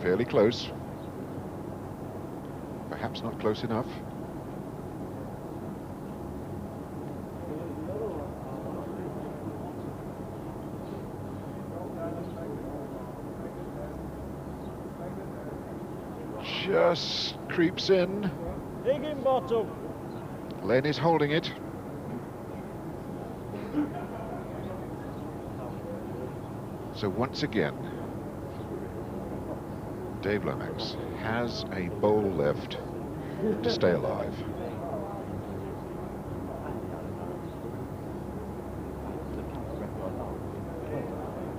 B: Fairly close. Perhaps not close enough. Just creeps in.
D: Higginbottom.
B: Len is holding it. So once again, Dave Lomax has a bowl left to stay alive.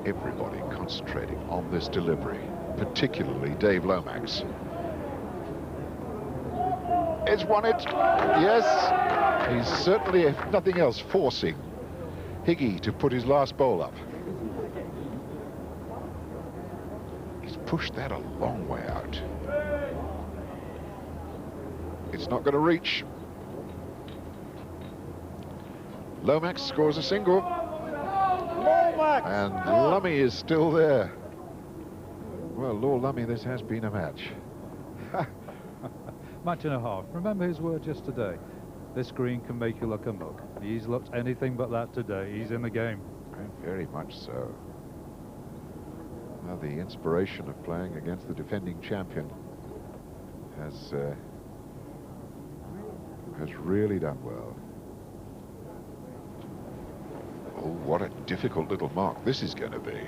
B: Everybody concentrating on this delivery, particularly Dave Lomax. It's won it. Yes, he's certainly, if nothing else, forcing Higgy to put his last bowl up. He's pushed that a long way out. It's not going to reach. Lomax scores a single.
D: Lomax!
B: And Lummy is still there. Well, Lord Lummy, this has been a match.
C: Match and a half. Remember his word yesterday. This green can make you look a mug. He's looked anything but that today. He's in the game.
B: Very much so. Well, the inspiration of playing against the defending champion has really done well. Oh, what a difficult little mark this is going to be.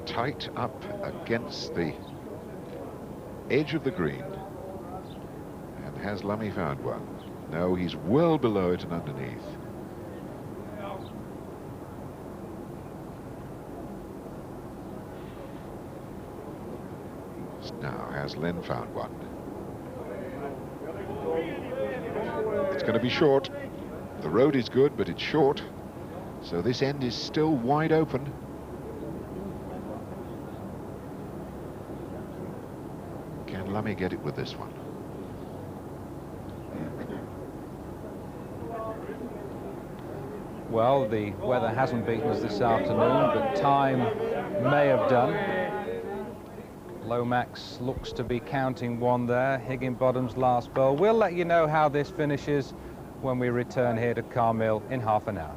B: Tight up against the edge of the green. And has Lummy found one? No, he's well below it and underneath. Now, has Len found one? It's going to be short. The road is good, but it's short. So this end is still wide open. Can Lummy get it with this one?
A: Well, the weather hasn't beaten us this afternoon, but time may have done. Lomax looks to be counting one there. Higginbottom's last bowl. We'll let you know how this finishes when we return here to Carmill in half an hour.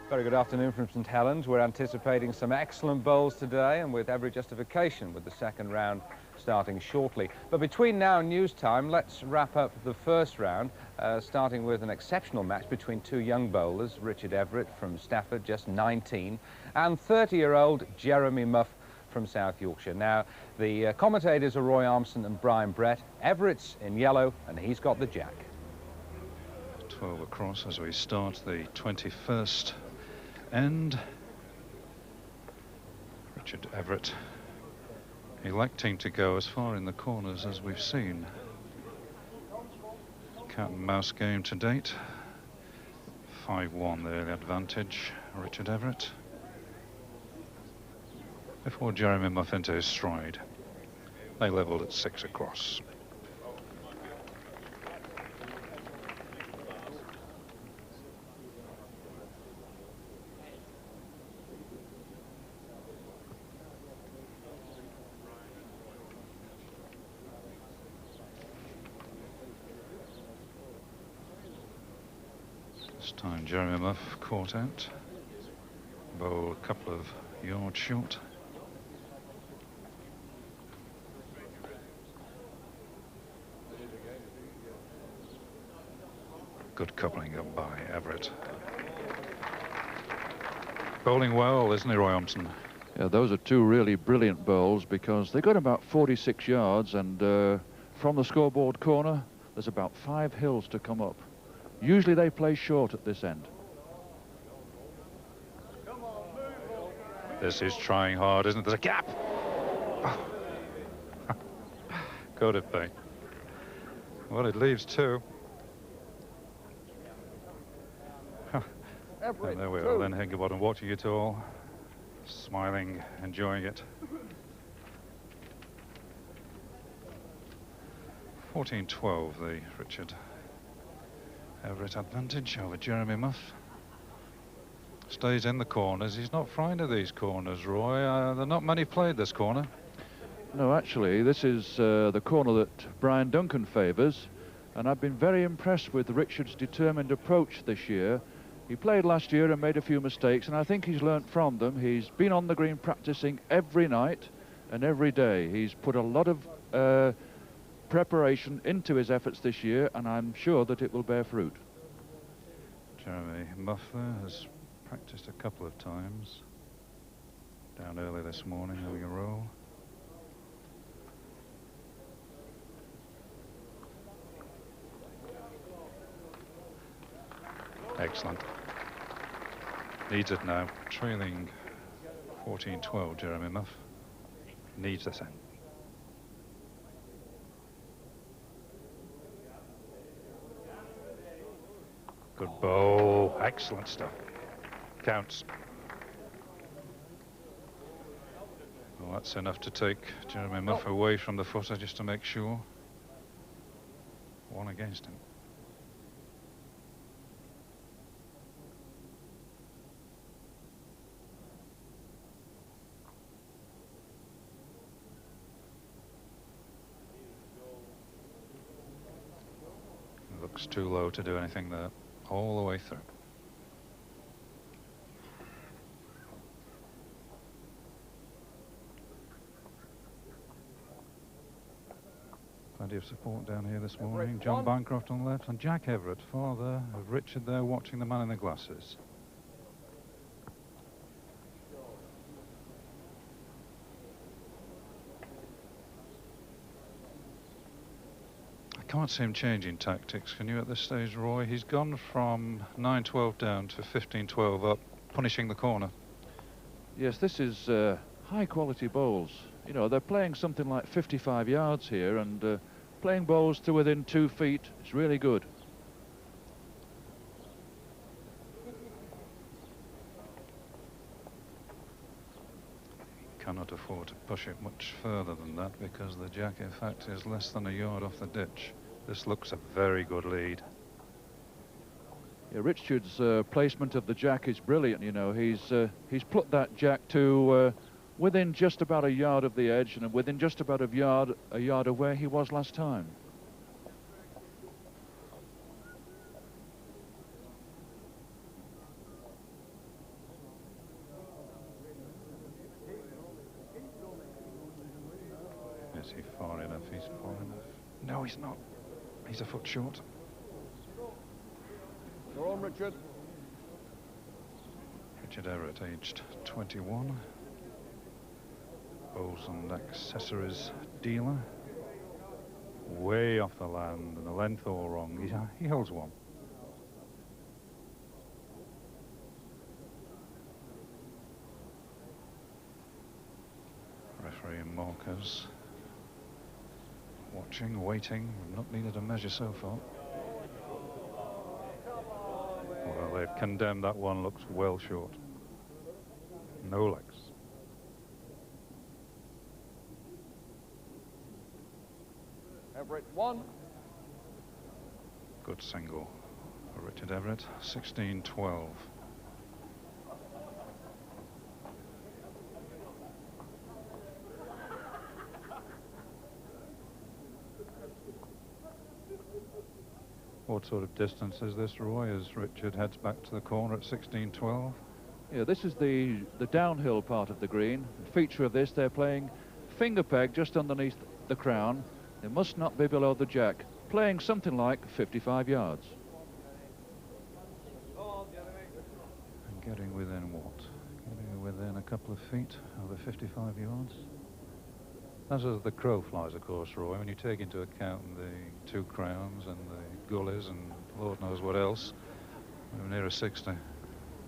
A: Very good afternoon from St Helens. We're anticipating some excellent bowls today, and with every justification with the second round starting shortly. But between now and news time, let's wrap up the first round, starting with an exceptional match between two young bowlers, Richard Everett from Stafford, just 19, and 30-year-old Jeremy Muff from South Yorkshire. Now, the commentators are Roy Armstrong and Brian Brett. Everett's in yellow, and he's got the jack.
C: 12 across as we start the 21st end. Richard Everett electing to go as far in the corners as we've seen. Cat and mouse game to date. 5-1 the early advantage, Richard Everett. Before Jeremy Muff into his stride. They levelled at 6 across. This time Jeremy Muff caught out. Bowl a couple of yards short. Good coupling up by Everett. Bowling well, isn't he, Roy Armstrong?
G: Yeah, those are two really brilliant bowls because they got about 46 yards, and from the scoreboard corner, there's about 5 hills to come up. Usually they play short at this end.
C: This is trying hard, isn't it? There's a gap. Could it be? Well, it leaves 2. And there we are, Len Higginbottom watching it all, smiling, enjoying it. 14-12, the Richard Everett advantage over Jeremy Muff. Stays in the corners. He's not frightened of these corners, Roy. There are not many played this corner.
G: No, actually, this is the corner that Brian Duncan favours, and I've been very impressed with Richard's determined approach this year. He played last year and made a few mistakes, and I think he's learnt from them. He's been on the green practicing every night and every day. He's put a lot of preparation into his efforts this year, and I'm sure that it will bear fruit.
C: Jeremy Muff there has practiced a couple of times. Down early this morning, having a roll. Excellent. Needs it now. Trailing 14-12, Jeremy Muff. Needs this end. Good bowl. Excellent stuff. Counts. Well, that's enough to take Jeremy Muff away from the footer just to make sure. One against him. Looks too low to do anything there, all the way through. Plenty of support down here this morning. John Bancroft on the left and Jack Everett, father of Richard there, watching the man in the glasses. Can't see him changing tactics, can you, at this stage, Roy? He's gone from 9-12 down to 15-12 up, punishing the corner.
G: Yes, this is high quality bowls. You know, they're playing something like 55 yards here, and playing bowls to within 2 feet is really good.
C: Cannot afford to push it much further than that, because the jack, in fact, is less than a yard off the ditch. This looks a very good lead.
G: Yeah, Richard's placement of the jack is brilliant. You know, he's put that jack to within just about a yard of the edge, and within just about a yard of where he was last time.
C: Is he far enough? He's far enough. No, he's not. He's a foot short.
E: You're on, Richard.
C: Richard Everett, aged 21. Bowls and accessories dealer. Way off the land, and the length all wrong. He holds one. Referee and markers. Watching, waiting. We've not needed a measure so far. Well, they've condemned that one. Looks well short. No legs.
E: Everett, 1.
C: Good single for Richard Everett. 16-12. What sort of distance is this, Roy, as Richard heads back to the corner at 16-12?
G: Yeah, this is the downhill part of the green. The feature of this, they're playing finger peg just underneath the crown. They must not be below the jack, playing something like 55 yards.
C: And getting within what? Getting within a couple of feet of the 55 yards. As the crow flies, of course, Roy, when you take into account the 2 crowns and the gullies and Lord knows what else, we're near a 60.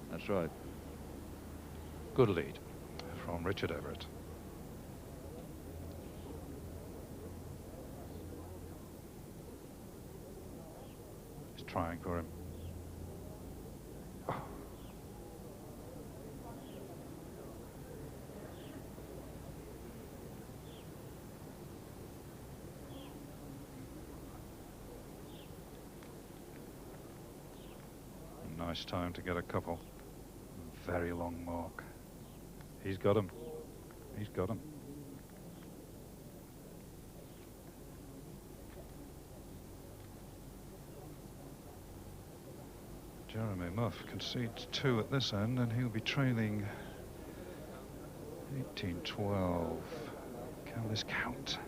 G: That's right.
C: Good lead from Richard Everett. He's trying for him. Nice time to get a couple. Very long mark. He's got him. He's got him. Jeremy Muff concedes 2 at this end, and he'll be trailing 18-12. Can this count?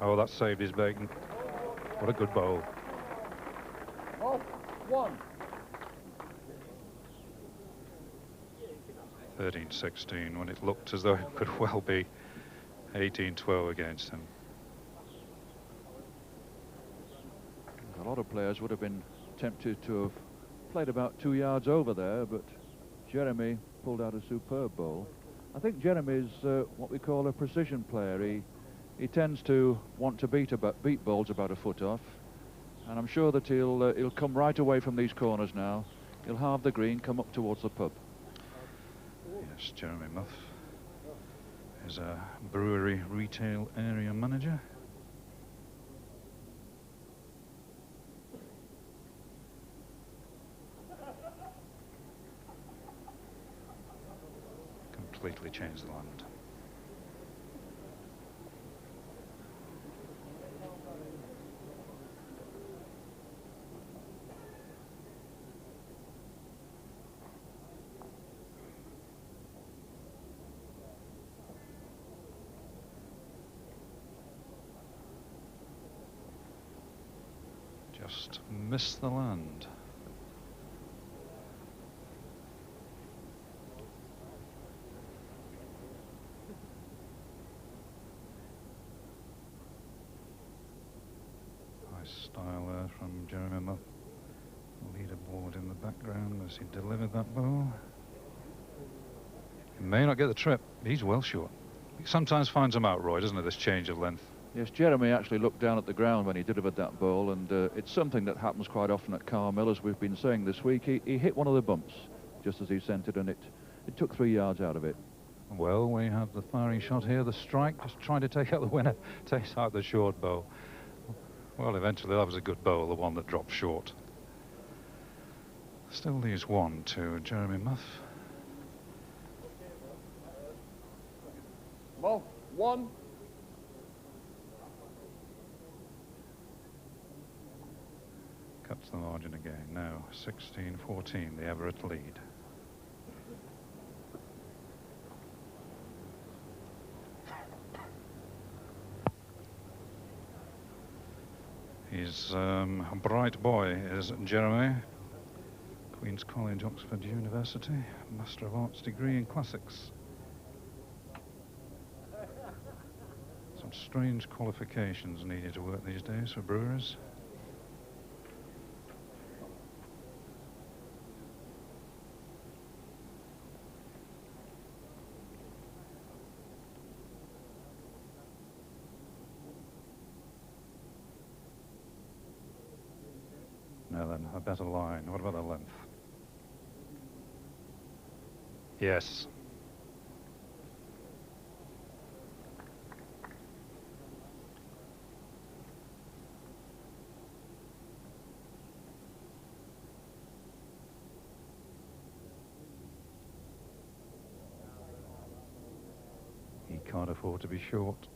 C: Oh, that saved his bacon. What a good bowl.
E: Off 1.
C: 13-16, when it looked as though it could well be 18-12 against him.
G: A lot of players would have been tempted to have played about 2 yards over there, but Jeremy pulled out a superb bowl. I think Jeremy's what we call a precision player. He tends to want to beat balls about a foot off, and I'm sure that he'll come right away from these corners now. He'll halve the green, come up towards the pub.
C: Yes, Jeremy Muff is a brewery retail area manager. Completely changed the land. Just missed the land. Nice style there from Jeremy Muff. Leaderboard in the background as he delivered that ball. He may not get the trip. He's well short. He sometimes finds them out, Roy, doesn't it, this change of length?
G: Yes, Jeremy actually looked down at the ground when he delivered that ball, and it's something that happens quite often at Carmill, as we've been saying this week. He hit one of the bumps just as he sent it, and it took 3 yards out of it.
C: Well, we have the firing shot here, the strike, just trying to take out the winner, takes out the short bow. Well, eventually that was a good bowl, the one that dropped short. Still leaves 1 to Jeremy Muff.
E: Muff 1.
C: Cuts the margin again. Now 16-14, the Everett lead. He's a bright boy, is Jeremy. Queen's College, Oxford University, Master of Arts degree in Classics. Some strange qualifications needed to work these days for brewers. Now then, a better line. What about the length? Yes. He can't afford to be short.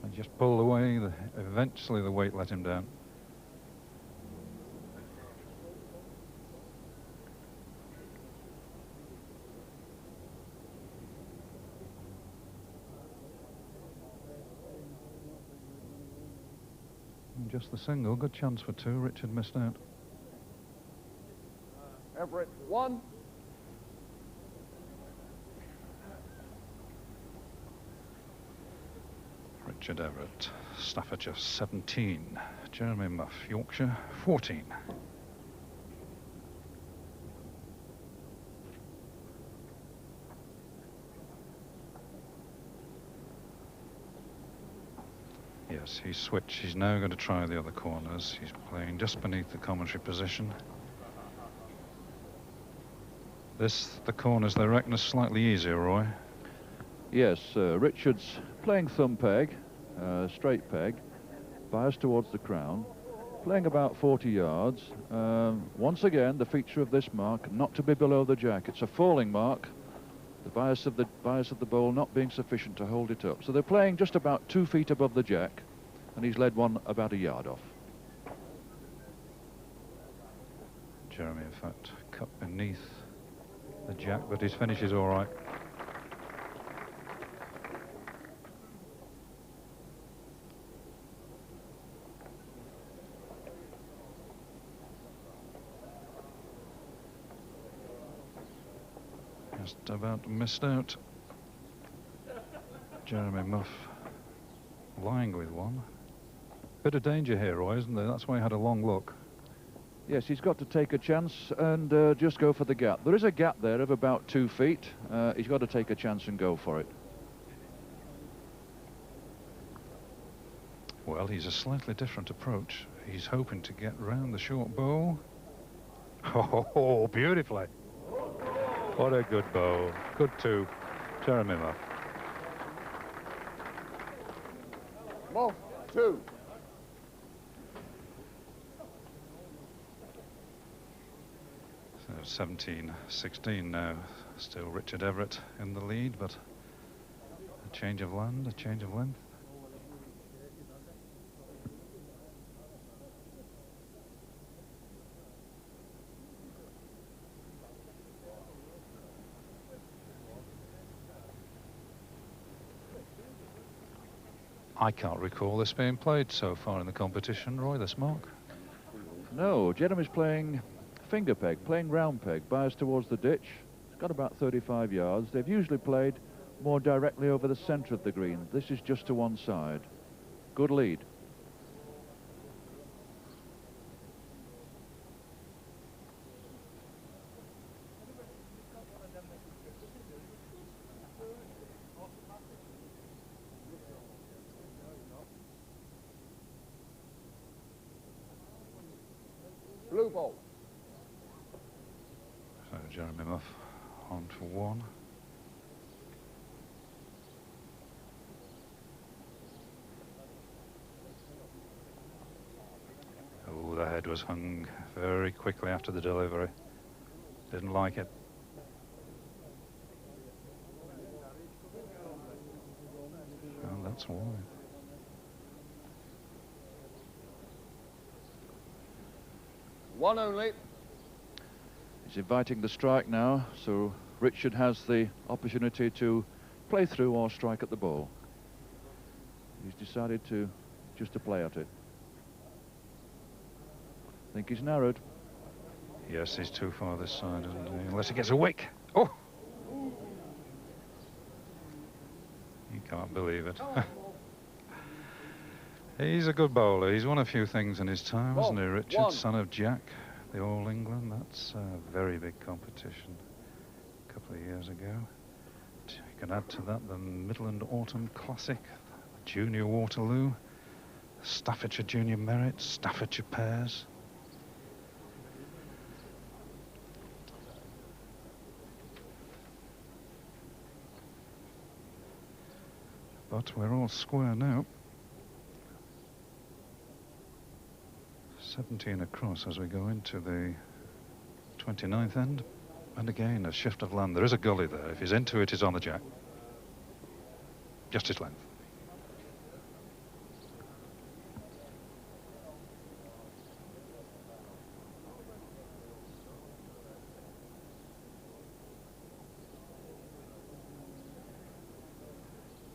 C: And just pulled away. Eventually the weight let him down. And just the single, good chance for 2. Richard missed out.
E: Everett 1.
C: Richard Everett, Staffordshire 17, Jeremy Muff, Yorkshire 14. Yes, he's switched. He's now going to try the other corners. He's playing just beneath the commentary position. The corners, they reckon, are slightly easier, Roy.
G: Yes, Richard's playing thumb peg, straight peg, bias towards the crown, playing about 40 yards. Once again, the feature of this mark, not to be below the jack. It's a falling mark. The bias of the bowl not being sufficient to hold it up. So they're playing just about 2 feet above the jack, and he's led one about a yard off.
C: Jeremy, in fact, cut beneath the jack, but his finish is all right. Just about missed out. Jeremy Muff lying with one. Bit of danger here, Roy, isn't there? That's why he had a long look.
G: Yes, he's got to take a chance and just go for the gap. There is a gap there of about 2 feet. He's got to take a chance and go for it.
C: Well, he's a slightly different approach. He's hoping to get round the short bow. Oh, beautifully. What a good bow. Good two. Jeremy Muff.
E: Muff, 2.
C: So 17-16 now. Still Richard Everett in the lead, but a change of land, a change of length. I can't recall this being played so far in the competition, Roy, this mark.
G: No, Jeremy's playing finger peg, playing round peg, bias towards the ditch. It's got about 35 yards. They've usually played more directly over the centre of the green. This is just to one side. Good lead.
E: Blue ball.
C: So Jeremy Muff on for one. Oh, the head was hung very quickly after the delivery. Didn't like it. Well, that's why.
E: One only.
G: He's inviting the strike now, so Richard has the opportunity to play through or strike at the ball. He's decided to just to play at it. I think he's narrowed.
C: Yes, he's too far this side, isn't he? Unless he gets a wick. Oh! You can't believe it. He's a good bowler. He's won a few things in his time, hasn't he, Richard? Son of Jack, the All England. That's a very big competition a couple of years ago. You can add to that the Midland Autumn Classic, Junior Waterloo, Staffordshire Junior Merit, Staffordshire Pairs. But we're all square now. 17 across as we go into the 29th end. And again, a shift of land. There is a gully there. If he's into it, he's on the jack. Just his length.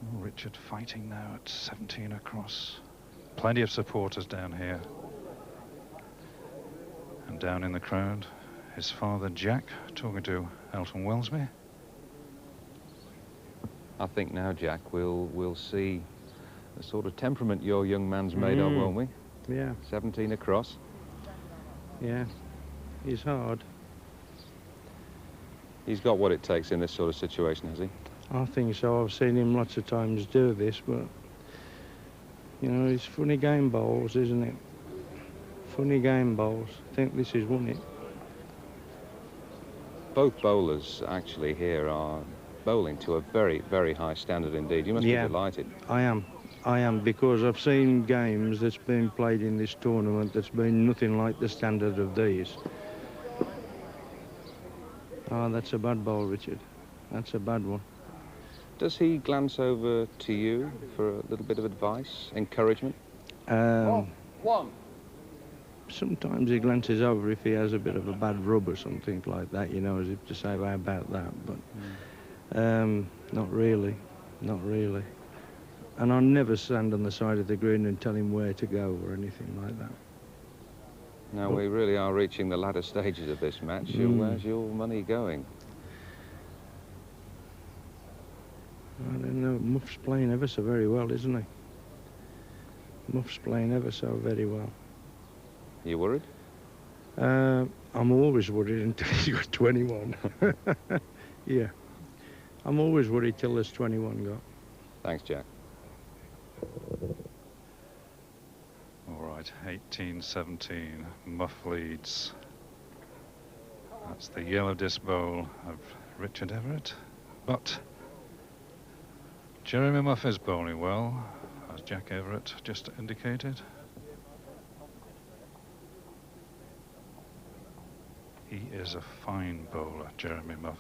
C: Oh, Richard fighting now at 17 across. Plenty of supporters down here. And down in the crowd, his father Jack talking to Elton Wellesby.
A: I think now, Jack, we'll see the sort of temperament your young man's made of, won't we?
I: Yeah.
A: 17 across.
I: Yeah. He's hard.
A: He's got what it takes in this sort of situation, has he?
I: I think so. I've seen him lots of times do this, but you know, it's funny game bowls, isn't it? Funny game bowls. I think this is won it.
A: Both bowlers actually here are bowling to a very, very high standard indeed. You must be delighted.
I: I am, because I've seen games that's been played in this tournament that's been nothing like the standard of these. Oh, that's a bad bowl, Richard. That's a bad one.
A: Does he glance over to you for a little bit of advice, encouragement?
E: One.
I: Sometimes he glances over if he has a bit of a bad rub or something like that, you know, as if to say, how about that? But not really, not really. And I never stand on the side of the green and tell him where to go or anything like that.
A: Now, we really are reaching the latter stages of this match. Where's your money going?
I: I don't know. Muff's playing ever so very well, isn't he? Muff's playing ever so very well.
A: You worried?
I: I'm always worried until he's got 21. Yeah. I'm always worried till there's 21 got.
A: Thanks, Jack.
C: All right, 18-17, Muff leads. That's the yellow disc bowl of Richard Everett. But Jeremy Muff is bowling well, as Jack Everett just indicated. He is a fine bowler, Jeremy Muff.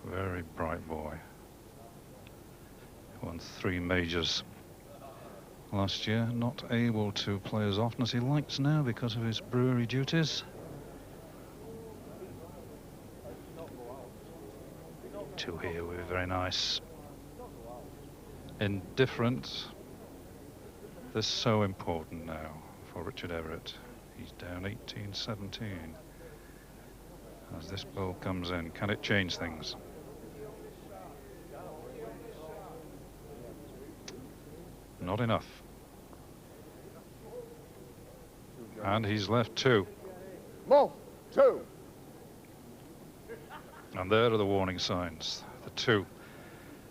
C: Very bright boy. Won 3 majors last year. Not able to play as often as he likes now because of his brewery duties. 2 here would be very nice. Indifferent. This is so important now for Richard Everett. He's down 18-17. As this ball comes in, can it change things? Not enough. And he's left 2.
E: Muff, 2.
C: And there are the warning signs. The 2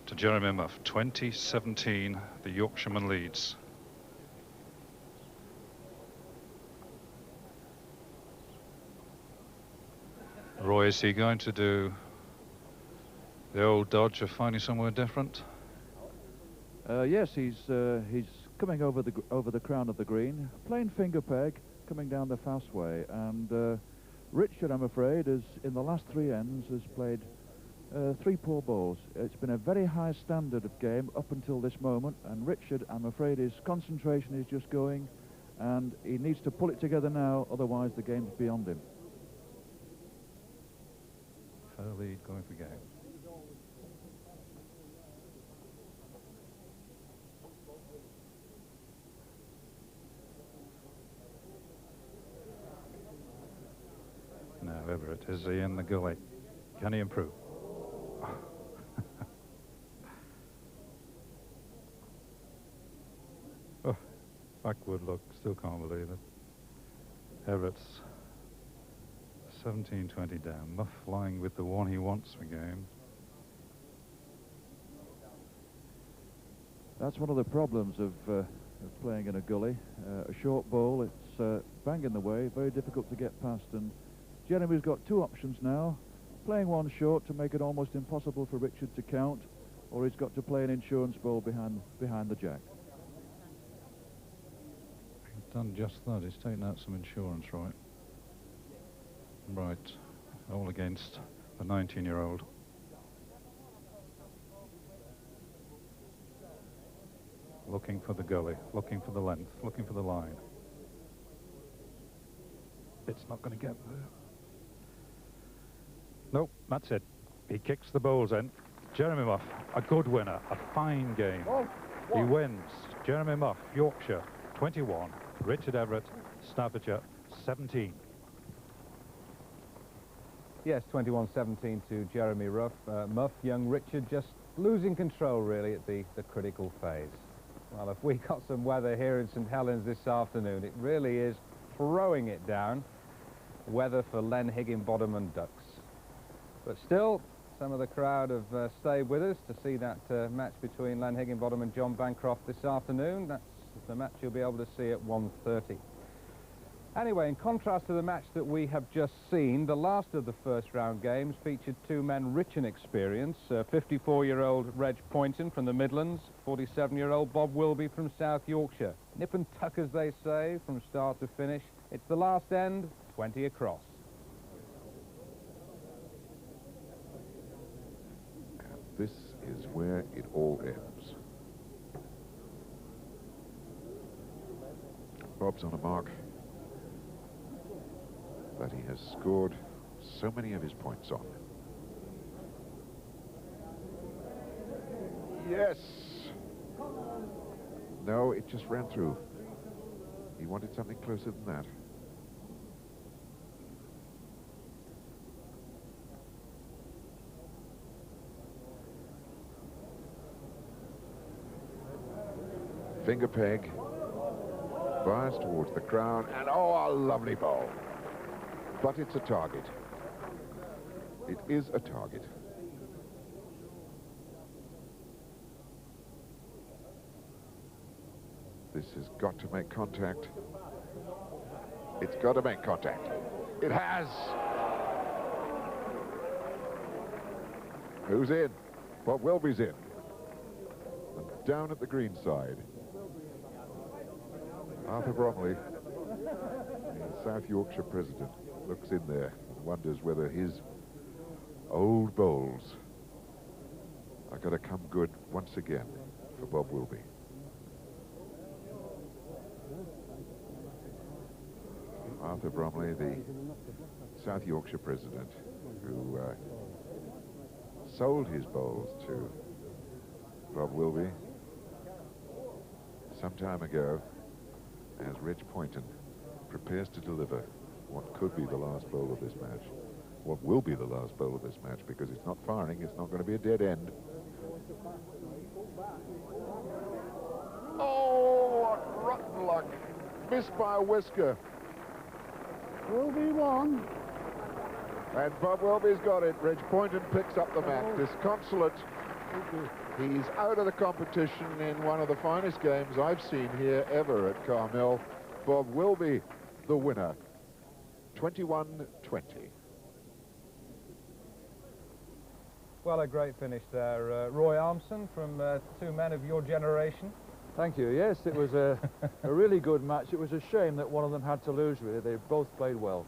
C: to Jeremy Muff. 20-17, the Yorkshireman leads. Roy, is he going to do the old dodge of finding somewhere different?
G: Yes, he's coming over the crown of the green, playing finger peg, coming down the fast way, and Richard, I'm afraid, is in the last 3 ends has played 3 poor balls. It's been a very high standard of game up until this moment, and Richard, I'm afraid, his concentration is just going, and he needs to pull it together now, otherwise the game's beyond him.
C: Fair lead going for game. Now Everett, is he in the gully? Can he improve? Oh, backward look, still can't believe it. Everett's 17-20 down. Muff flying with the one he wants for game.
G: That's one of the problems of playing in a gully. A short ball, it's banging the way, very difficult to get past, and Jeremy's got 2 options now. Playing one short to make it almost impossible for Richard to count, or he's got to play an insurance ball behind the jack.
C: He's done just that. He's taken out some insurance, right? Right. All against the 19-year-old. Looking for the gully, looking for the length, looking for the line. It's not going to get there. Nope, that's it. He kicks the bowls in. Jeremy Muff, a good winner, a fine game. He wins. Jeremy Muff, Yorkshire, 21. Richard Everett, Staffordshire, 17.
A: Yes, 21-17 to Jeremy Muff. Young Richard just losing control, really, at the critical phase. Well, if we got some weather here in St Helens this afternoon, it really is throwing it down. Weather for Len Higginbottom and ducks. But still, some of the crowd have stayed with us to see that match between Len Higginbottom and John Bancroft this afternoon. That's the match you'll be able to see at 1:30. Anyway, in contrast to the match that we have just seen, the last of the first round games featured 2 men rich in experience. 54-year-old Reg Poynton from the Midlands, 47-year-old Bob Wilby from South Yorkshire. Nip and tuck, as they say, from start to finish. It's the last end, 20 across.
H: This is where it all ends. Bob's on a mark that he has scored so many of his points on. Yes! No, it just ran through. He wanted something closer than that. Finger peg, bias towards the crown, and oh, a lovely bowl. But it's a target. It is a target. This has got to make contact. It's got to make contact. It has. Who's in? Bob Wilby's in. And down at the green side, Arthur Bromley, the South Yorkshire president, looks in there and wonders whether his old bowls are going to come good once again for Bob Wilby. Arthur Bromley, the South Yorkshire president, who sold his bowls to Bob Wilby some time ago, as Reg Poynton prepares to deliver what could be the last bowl of this match. What will be the last bowl of this match, because it's not firing, it's not going to be a dead end. Oh, what rotten luck. Missed by a whisker.
D: Wilby won.
H: And Bob Wilby's got it. Reg Poynton picks up the mat. Disconsolate. He's out of the competition in one of the finest games I've seen here ever at Carmel. Bob Wilby, the winner. 21-20.
A: Well, a great finish there. Roy Armson, from two men of your generation.
G: Thank you. Yes, it was a really good match. It was a shame that one of them had to lose, really. They both played well.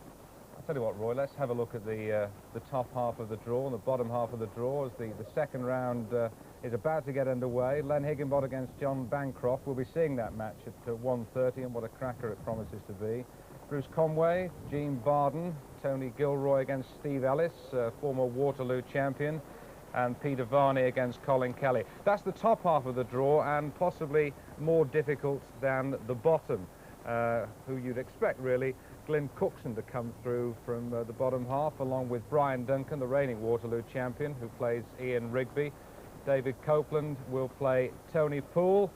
A: I'll tell you what, Roy, let's have a look at the top half of the draw and the bottom half of the draw as the second round is about to get underway. Len Higginbottom against John Bancroft. We'll be seeing that match at 1:30, and what a cracker it promises to be. Bruce Conway, Gene Barden, Tony Gilroy against Steve Ellis, former Waterloo champion, and Peter Varney against Colin Kelly. That's the top half of the draw, and possibly more difficult than the bottom, who you'd expect, really, Glyn Cookson to come through from the bottom half, along with Brian Duncan, the reigning Waterloo champion, who plays Ian Rigby. David Copeland will play Tony Poole.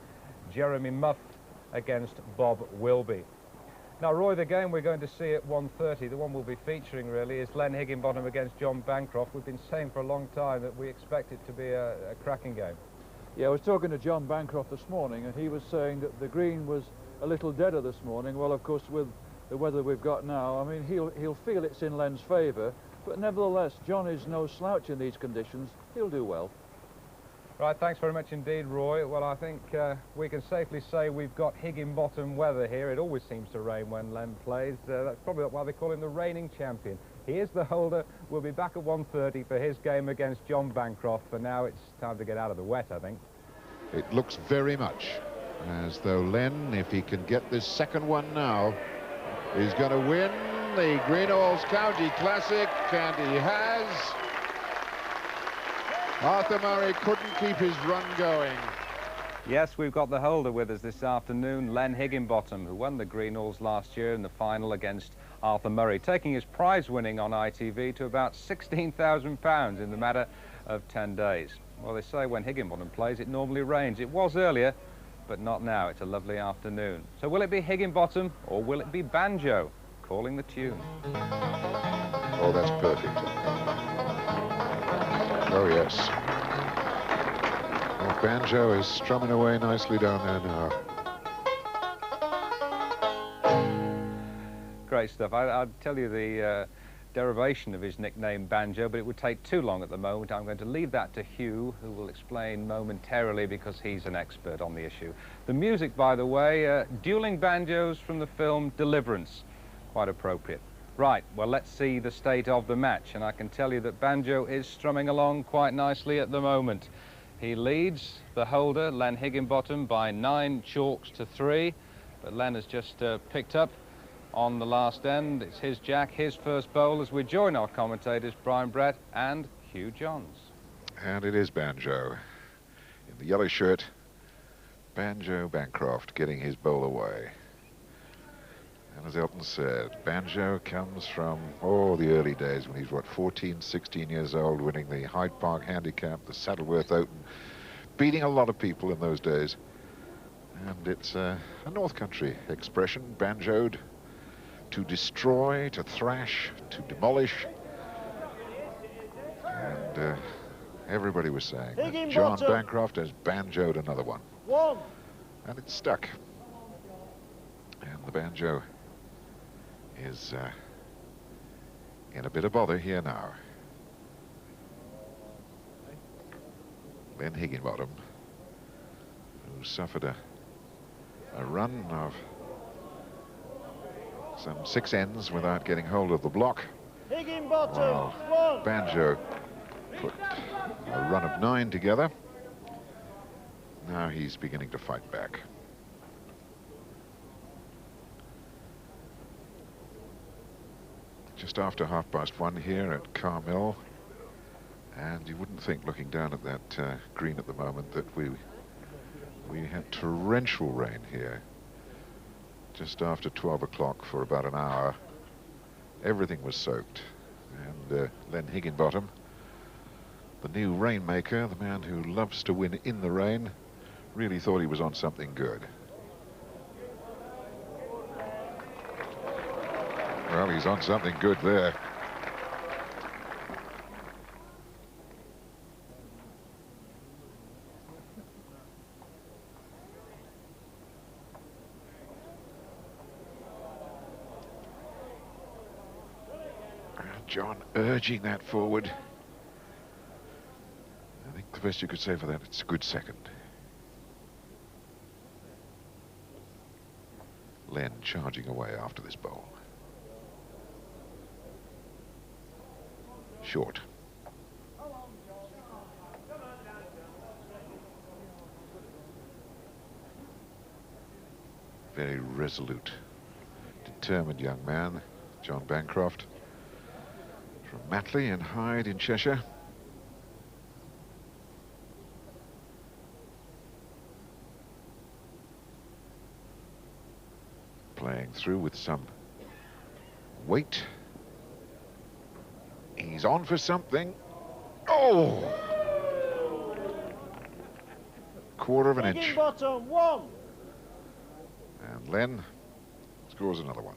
A: Jeremy Muff against Bob Wilby. Now, Roy, the game we're going to see at 1:30, the one we'll be featuring, really, is Len Higginbottom against John Bancroft. We've been saying for a long time that we expect it to be a cracking game.
G: Yeah, I was talking to John Bancroft this morning, and he was saying that the green was a little deader this morning. Well, of course, with the weather we've got now, I mean, he'll feel it's in Len's favour, but nevertheless, John is no slouch in these conditions. He'll do well.
A: Right, thanks very much indeed, Roy. Well, I think we can safely say we've got Higginbottom weather here. It always seems to rain when Len plays. That's probably why they call him the reigning champion. He is the holder. We'll be back at 1:30 for his game against John Bancroft. For now, it's time to get out of the wet, I think.
B: It looks very much as though Len, if he can get this second one now, is going to win the Greenalls County Classic, and he has. Arthur Murray couldn't keep his run going.
A: Yes, we've got the holder with us this afternoon, Len Higginbottom, who won the Greenalls last year in the final against Arthur Murray, taking his prize winning on ITV to about £16,000 in the matter of 10 days. Well, they say when Higginbottom plays, it normally rains. It was earlier, but not now. It's a lovely afternoon. So will it be Higginbottom or will it be Banjo calling the tune?
B: Oh, that's perfect. Oh, yes. Well, Banjo is strumming away nicely down there now.
A: Great stuff. I'll tell you the derivation of his nickname Banjo, but it would take too long at the moment. I'm going to leave that to Hugh, who will explain momentarily because he's an expert on the issue. The music, by the way, dueling banjos from the film Deliverance. Quite appropriate. Right, well, let's see the state of the match, and I can tell you that Banjo is strumming along quite nicely at the moment. He leads the holder, Len Higginbottom, by 9 chalks to 3, but Len has just picked up on the last end. It's his jack, his first bowl, as we join our commentators, Brian Brett and Hugh Johns.
B: And it is Banjo. In the yellow shirt, Banjo Bancroft getting his bowl away. And as Elton said, Banjo comes from, the early days when he's, 14, 16 years old, winning the Hyde Park Handicap, the Saddleworth Open, beating a lot of people in those days. And it's a North Country expression, banjoed, to destroy, to thrash, to demolish. And everybody was saying that John Bancroft has banjoed another one. And it's stuck. And the banjo is in a bit of bother here now. Len Higginbottom, who suffered a run of some 6 ends without getting hold of the block. While Banjo put a run of 9 together. Now he's beginning to fight back. Just after 1:30 here at Carmel, and you wouldn't think, looking down at that green at the moment, that we had torrential rain here. Just after 12 o'clock for about an hour, everything was soaked. And Len Higginbottom, the new rainmaker, the man who loves to win in the rain, really thought he was on something good. Well, he's on something good there. John urging that forward. I think the best you could say for that, it's a good second. Len charging away after this bowl. Short. Very resolute, determined young man, John Bancroft, from Matley and Hyde in Cheshire. Playing through with some weight. He's on for something. Oh! Quarter of an inch.
D: Bottom, 1.
B: And Len scores another one.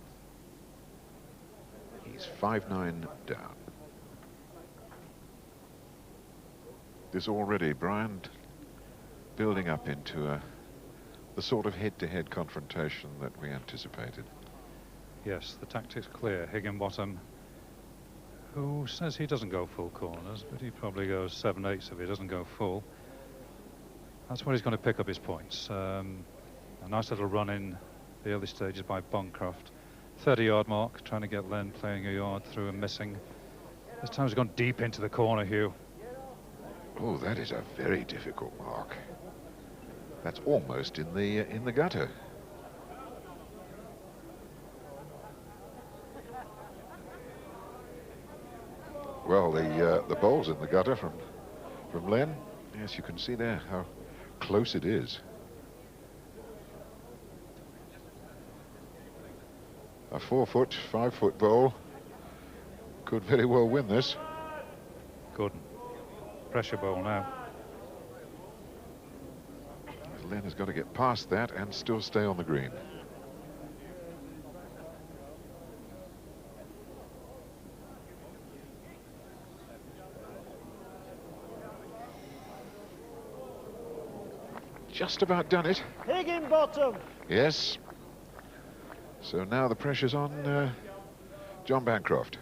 B: He's 5-9 down. This already, Brian, building up into the sort of head-to-head confrontation that we anticipated.
C: Yes, the tactic's clear. Higginbottom, who says he doesn't go full corners, but he probably goes 7/8 if he doesn't go full. That's where he's going to pick up his points. A nice little run in the early stages by Bancroft. 30-yard mark, trying to get Len playing a yard through and missing. This time he's gone deep into the corner, Hugh.
B: Oh, that is a very difficult mark. That's almost in the gutter. Well, the ball's in the gutter from Len. Yes, you can see there how close it is. A 4-foot, 5-foot ball could very well win this.
C: Good. Pressure ball now.
B: Len has got to get past that and still stay on the green. Just about done it.
D: Higginbottom.
B: Yes. So now the pressure's on John Bancroft.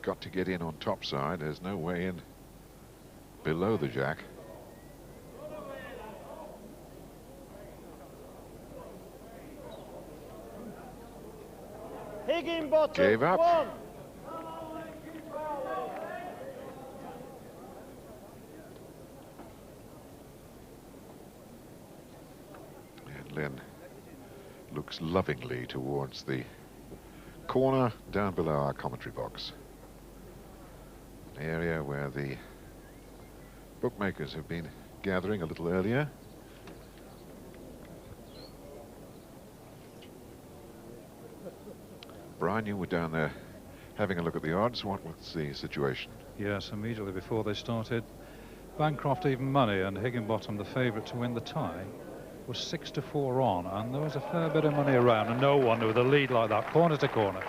B: Got to get in on top side. There's no way in below the jack.
D: Higginbottom.
B: Gave up.
D: 1.
B: And Len looks lovingly towards the corner down below our commentary box. An area where the bookmakers have been gathering a little earlier. Brian, you were down there having a look at the odds. What was the situation?
C: Yes, immediately before they started, Bancroft even money and Higginbottom, the favourite to win the tie, was 6-4 on, and there was a fair bit of money around, and no wonder with a lead like that, corner to corner.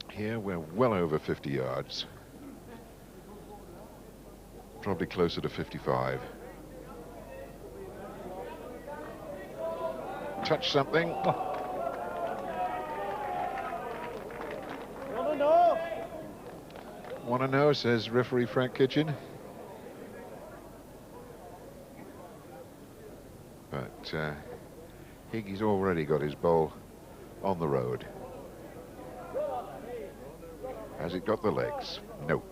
B: Here we're well over 50 yards. Probably closer to 55. Touch something.
D: Wanna know?
B: Want to know, says referee Frank Kitchen. But Higgy's already got his bowl on the road. Has it got the legs? No.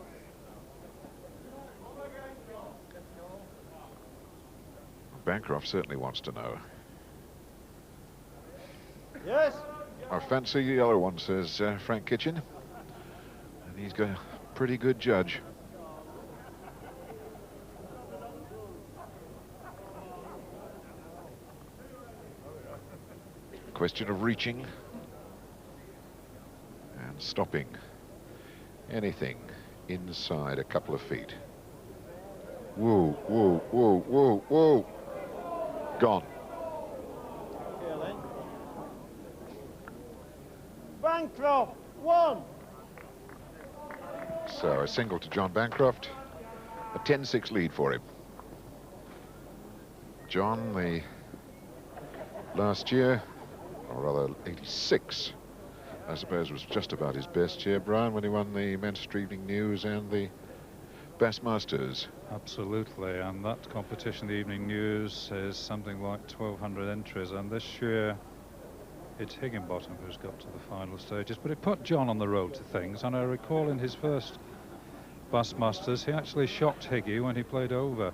B: Bancroft certainly wants to know.
D: Yes.
B: I fancy the other one, says Frank Kitchen. And he's got a pretty good judge. Question of reaching and stopping anything inside a couple of feet. Whoa, whoa, whoa, whoa, whoa. Gone.
D: Okay, Len. Bancroft, 1.
B: So a single to John Bancroft, a 10-6 lead for him. John, the last year, or rather 86, I suppose, was just about his best year, Brian, when he won the Manchester Evening News and the Bassmasters.
C: Absolutely, and that competition, the Evening News, is something like 1,200 entries, and this year it's Higginbottom who's got to the final stages, but it put John on the road to things, and I recall in his first Bassmasters he actually shocked Higgy when he played over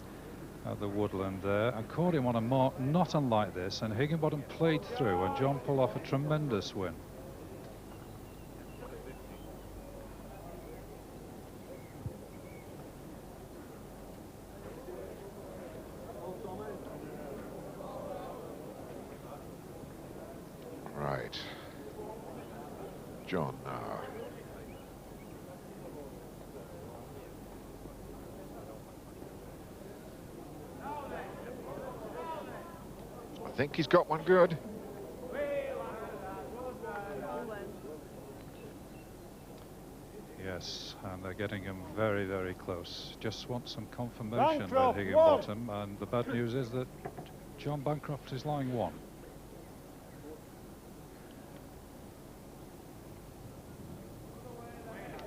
C: at the Woodland there and caught him on a mark not unlike this, and Higginbottom played through and John pulled off a tremendous win.
B: Right. John now. I think he's got one good.
C: Yes, and they're getting him very, very close. Just want some confirmation
D: Bancroft,
C: by Higginbottom, and the bad news is that John Bancroft is lying 1.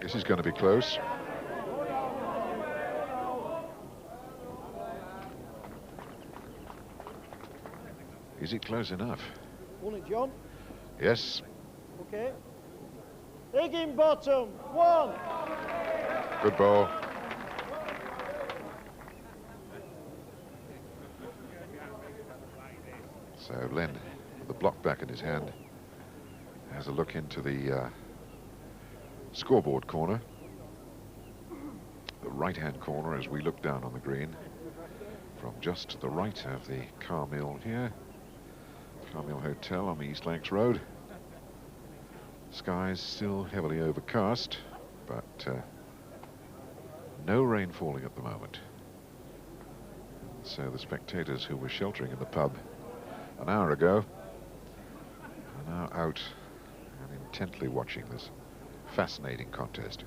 B: This is going to be close. Is it close enough?
D: Won it, John?
B: Yes.
D: Okay. Higginbottom, 1.
B: Good ball. So Len, with the block back in his hand, has a look into the scoreboard corner, the right-hand corner, as we look down on the green from just to the right of the Carmill here, Carmill Hotel on the East Lancs Road. Skies still heavily overcast, but no rain falling at the moment. So the spectators who were sheltering in the pub an hour ago are now out and intently watching this fascinating contest.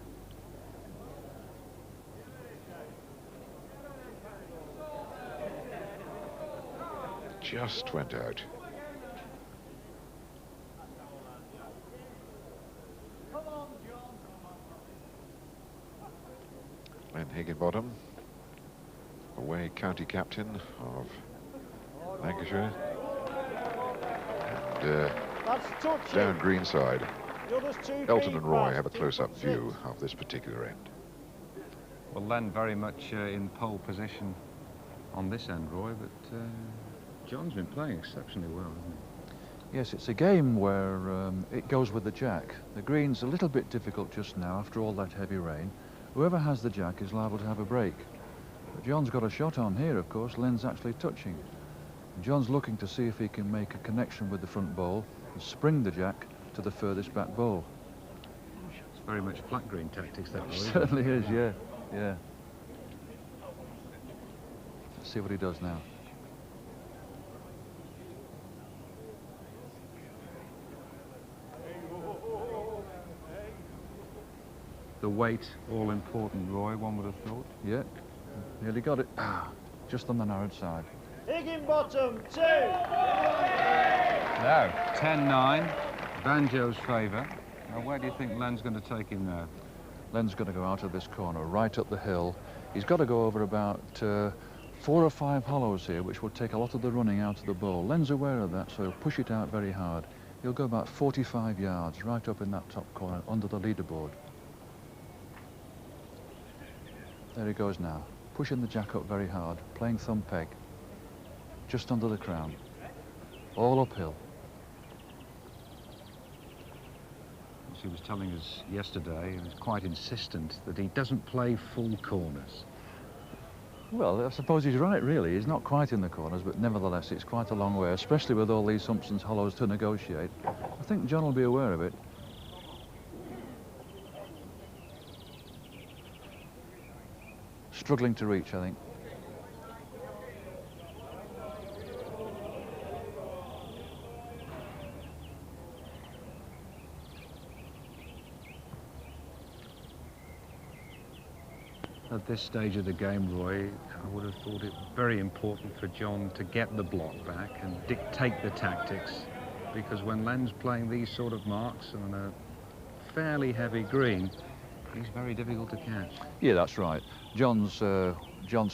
B: Just went out. Len Higginbottom, away county captain of Lancashire, and down greenside, Elton and Roy have a close-up view of this particular end.
A: Well, Len very much in pole position on this end, Roy, but John's been playing exceptionally well, hasn't he?
G: Yes, it's a game where it goes with the jack. The green's a little bit difficult just now after all that heavy rain. Whoever has the jack is liable to have a break. But John's got a shot on here, of course. Len's actually touching. And John's looking to see if he can make a connection with the front ball. and spring the jack to the furthest back bowl.
C: It's very much flat green tactics, that
G: It certainly is, yeah, yeah. Let's see what he does now.
C: The weight, all important, Roy, one would have thought.
G: Yeah, nearly got it. Just on the narrowed side.
D: Higginbottom, 2.
A: No, 10-9, Banjo's favour. Now, where do you think Len's going to take him now?
G: Len's going to go out of this corner, right up the hill. He's got to go over about 4 or 5 hollows here, which will take a lot of the running out of the bowl. Len's aware of that, so he'll push it out very hard. He'll go about 45 yards, right up in that top corner, under the leaderboard. There he goes now, pushing the jack up very hard, playing thumb peg, just under the crown, all uphill.
A: As he was telling us yesterday, he was quite insistent that he doesn't play full corners.
G: Well, I suppose he's right, really. He's not quite in the corners, but nevertheless, it's quite a long way, especially with all these Humpson's hollows to negotiate. I think John will be aware of it. Struggling to reach, I think.
A: At this stage of the game, Roy, I would have thought it very important for John to get the block back and dictate the tactics, because when Len's playing these sort of marks on a fairly heavy green, he's very difficult to catch.
G: Yeah, that's right. John's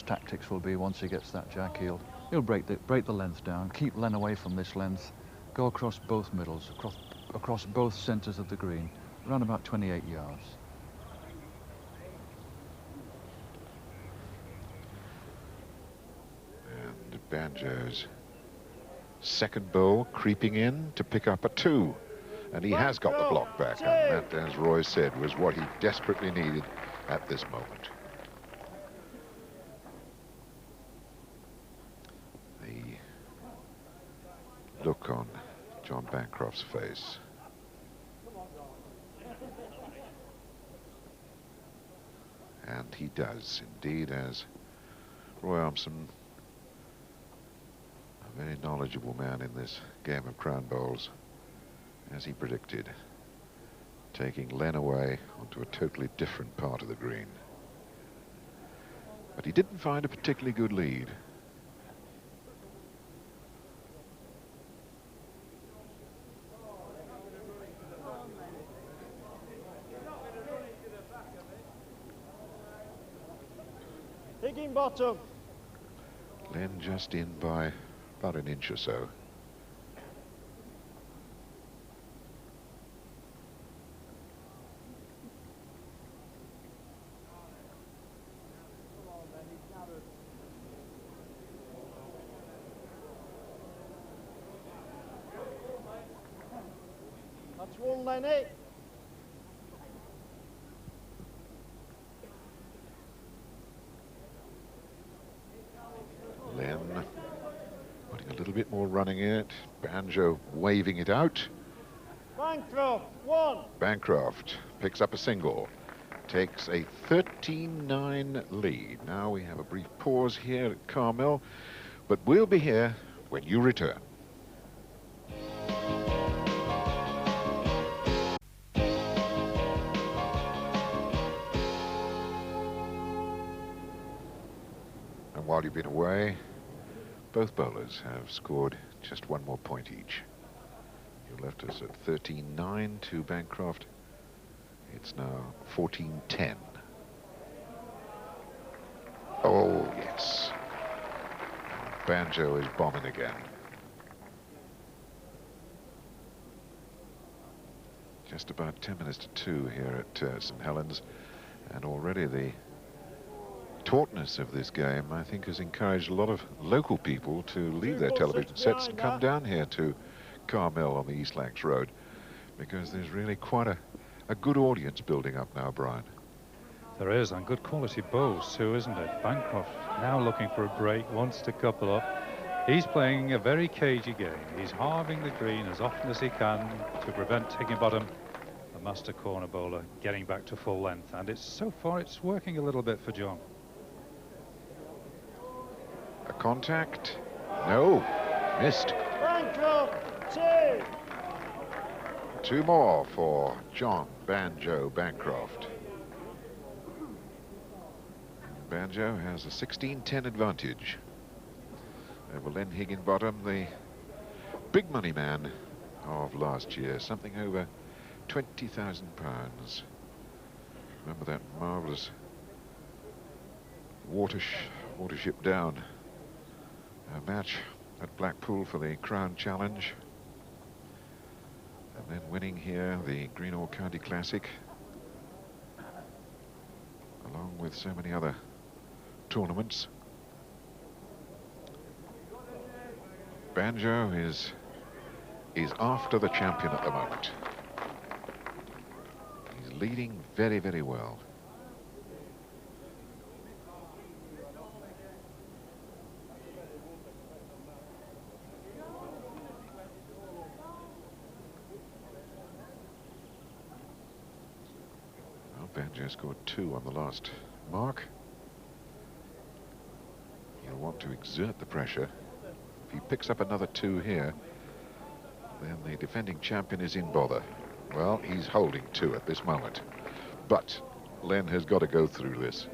G: tactics will be, once he gets that jack, he'll break the length down, keep Len away from this length, go across both middles, across both centres of the green, around about 28 yards.
B: And Banjo's second bowl creeping in to pick up a 2. And he has got the block back, and that, as Roy said, was what he desperately needed at this moment. The look on John Bancroft's face. And he does, indeed, as Roy Armstrong, a very knowledgeable man in this game of crown bowls, as he predicted, taking Len away onto a totally different part of the green. But he didn't find a particularly good lead.
D: Higginbottom.
B: Len just in by about an inch or so.
D: That's 1, Lenny.
B: Len putting a little bit more running in it. Banjo waving it out.
D: Bancroft, 1.
B: Bancroft picks up a single. Takes a 13-9 lead. Now we have a brief pause here at Carmel, but we'll be here when you return. And while you've been away, both bowlers have scored just 1 more point each. You left us at 13-9 to Bancroft. It's now 14-10. Oh, yes. Banjo is bombing again. Just about 10 minutes to 2 here at St Helens, and already the tautness of this game, I think, has encouraged a lot of local people to leave their television sets and come down here to Carmel on the East Lancs Road, because there's really quite a good audience building up now, Brian.
C: There is, and good quality bowls too, isn't it? Bancroft now looking for a break, wants to couple up. He's playing a very cagey game. He's halving the green as often as he can to prevent Higginbottom, the master corner bowler, getting back to full length. And so far it's working a little bit for John.
B: A contact? No, missed.
D: Bancroft, 2.
B: 2 more for John Banjo Bancroft. Banjo has a 16-10 advantage over Len Higginbottom, the big money man of last year, something over £20,000. Remember that marvellous Watership Down match at Blackpool for the Crown Challenge, and then winning here the Greenalls County Classic, along with so many other tournaments. Banjo is after the champion at the moment. He's leading very, very well. Well, Banjo scored 2 on the last mark. He'll want to exert the pressure. If he picks up another 2 here, then the defending champion is in bother. Well, he's holding 2 at this moment, but Len has got to go through this,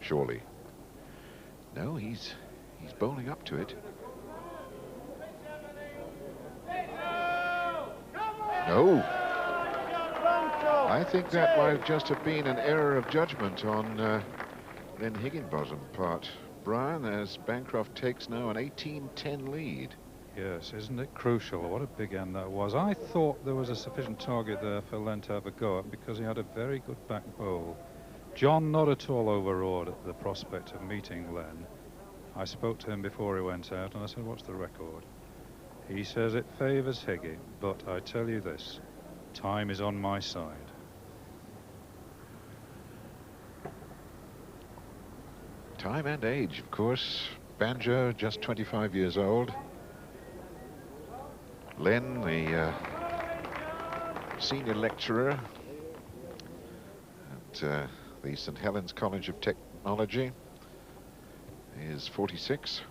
B: surely. No, he's bowling up to it. No. I think that might just have been an error of judgment on Len Higginbottom's part, Brian, as Bancroft takes now an 18-10 lead.
C: Yes, isn't it crucial? What a big end that was. I thought there was a sufficient target there for Len to have a go at, because he had a very good back bowl. John not at all overawed at the prospect of meeting Len. I spoke to him before he went out and I said, what's the record? He says it favours Higgy, but I tell you this, time is on my side.
B: Time and age, of course. Banjo, just 25 years old. Len, the senior lecturer at the St Helens College of Technology, is 46.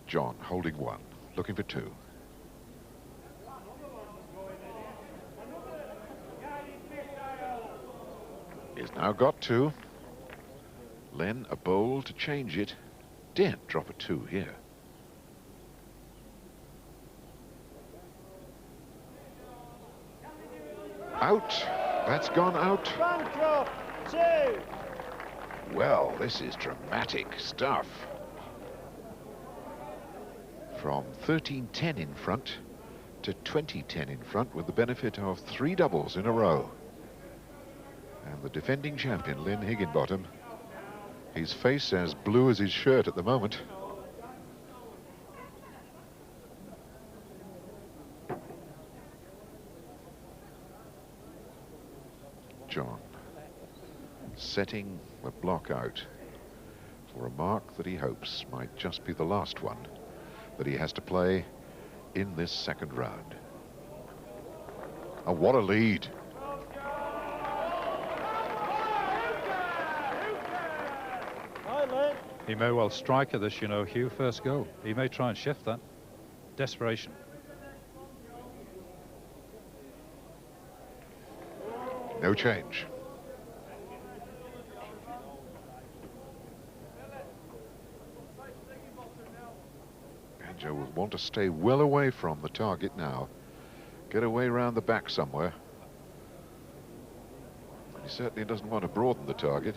B: John holding 1, looking for 2. He's now got 2. Len a bowl to change it. Daren't drop a 2 here. Out. That's gone out.
D: Bancroft, 2.
B: Well, this is dramatic stuff. From 13-10 in front to 20-10 in front, with the benefit of 3 doubles in a row. And the defending champion, Len Higginbottom, his face as blue as his shirt at the moment. John setting the block out for a mark that he hopes might just be the last one that he has to play in this second round. Oh, what a lead.
C: He may well strike at this, you know, Hugh, first go. He may try and shift that. Desperation.
B: No change. Banjo will want to stay well away from the target now. Get away round the back somewhere. He certainly doesn't want to broaden the target.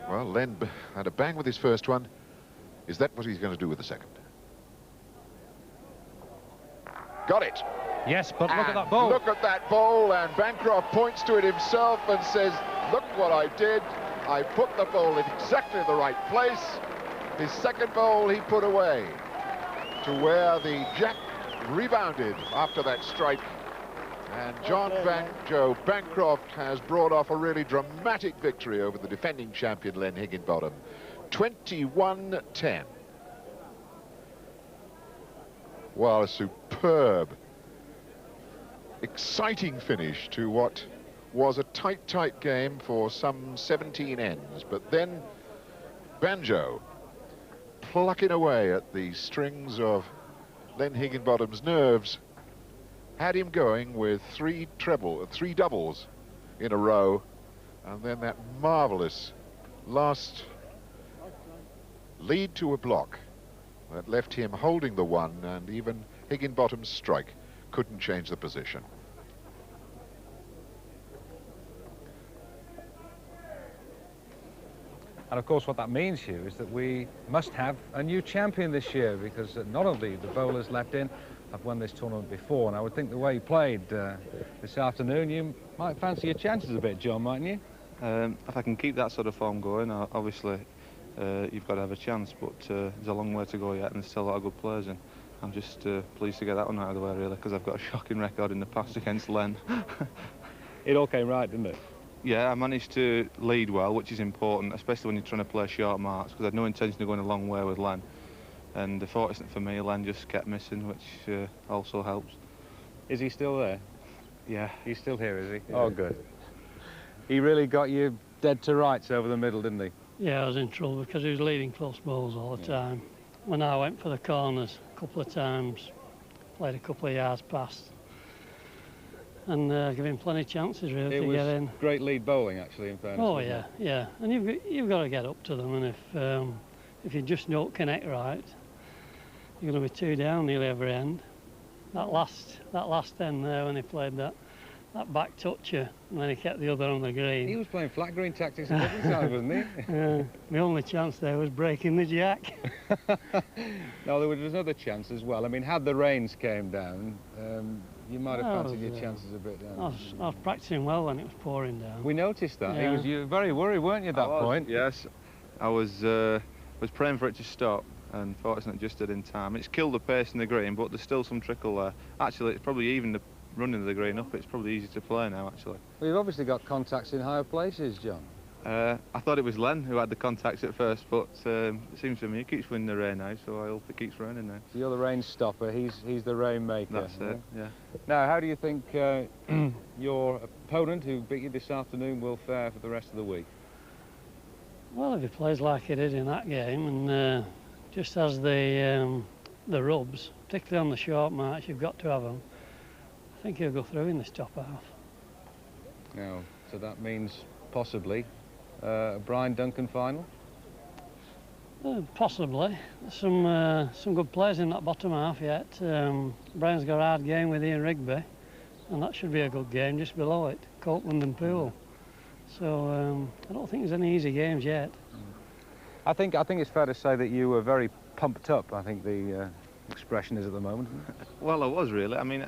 B: Well, Len had a bang with his first one. Is that what he's going to do with the second? Got it.
C: Yes, but look at that bowl.
B: Look at that bowl, and Bancroft points to it himself and says, look what I did. I put the bowl in exactly the right place. His second bowl he put away to where the jack rebounded after that strike.
H: And Joe Bancroft has brought off a really dramatic victory over the defending champion Len Higginbottom. 21-10. Well, a superb, exciting finish to what was a tight game for some 17 ends. But then Banjo, plucking away at the strings of Len Higginbottom's nerves, had him going with three doubles in a row, and then that marvelous last lead to a block that left him holding the one, and even Higginbottom's strike couldn't change the position.
A: And of course what that means, Hugh, is that we must have a new champion this year, because not only the bowlers left in have won this tournament before, and I would think the way he played this afternoon, you might fancy your chances a bit, John, mightn't you?
F: If I can keep that sort of form going, obviously you've got to have a chance, but there's a long way to go yet, and there's still a lot of good players in. I'm just pleased to get that one out of the way, really, because I've got a shocking record in the past against Len.
A: It all came right, didn't it?
F: Yeah, I managed to lead well, which is important, especially when you're trying to play short marks, because I had no intention of going a long way with Len. And fortunately for me, Len just kept missing, which also helps.
A: Is he still there?
F: Yeah.
A: He's still here, is he?
F: Yeah.
A: Oh, good. He really got you dead to rights over the middle, didn't he?
J: Yeah, I was in trouble because he was leading close balls all the time. When I went for the corners a couple of times, played a couple of yards past, and give him plenty of chances really to get in.
A: It was great lead bowling, actually, in fairness.
J: Oh yeah, yeah, and you've got to get up to them, and if you just don't connect right, you're going to be two down nearly every end. That last end there, when he played that back toucher, and then he kept the other on the green.
A: He was playing flat green tactics on the other side, wasn't he?
J: My only chance there was breaking the jack.
A: No, there was another chance as well. I mean, had the rains came down, you might have fancied your chances a bit down.
J: I was practicing well when it was pouring down.
A: We noticed that.
J: Yeah.
A: You were very worried, weren't you, at that point?
F: Yes, I was praying for it to stop, and fortunately it just did in time. It's killed the pace in the green, but there's still some trickle there. Actually, it's probably even the running the green up, it's probably easy to play now, actually.
A: Well, you've obviously got contacts in higher places, John.
F: I thought it was Len who had the contacts at first, but it seems to me he keeps winning the rain now, so I hope it keeps raining now.
A: So you're the rain stopper, he's the rain maker.
F: That's it, yeah.
A: Now, how do you think your opponent, who beat you this afternoon, will fare for the rest of the week?
J: Well, if he plays like he did in that game, and just has the rubs, particularly on the short marks, you've got to have them. I think he'll go through in this top half.
A: Now, so that means possibly a Brian Duncan final?
J: Possibly. Some good players in that bottom half yet. Brian's got a hard game with Ian Rigby, and that should be a good game just below it, Copeland and Poole. So I don't think there's any easy games yet.
A: I think it's fair to say that you were very pumped up, I think the expression is at the moment.
F: Well, I was really. I mean,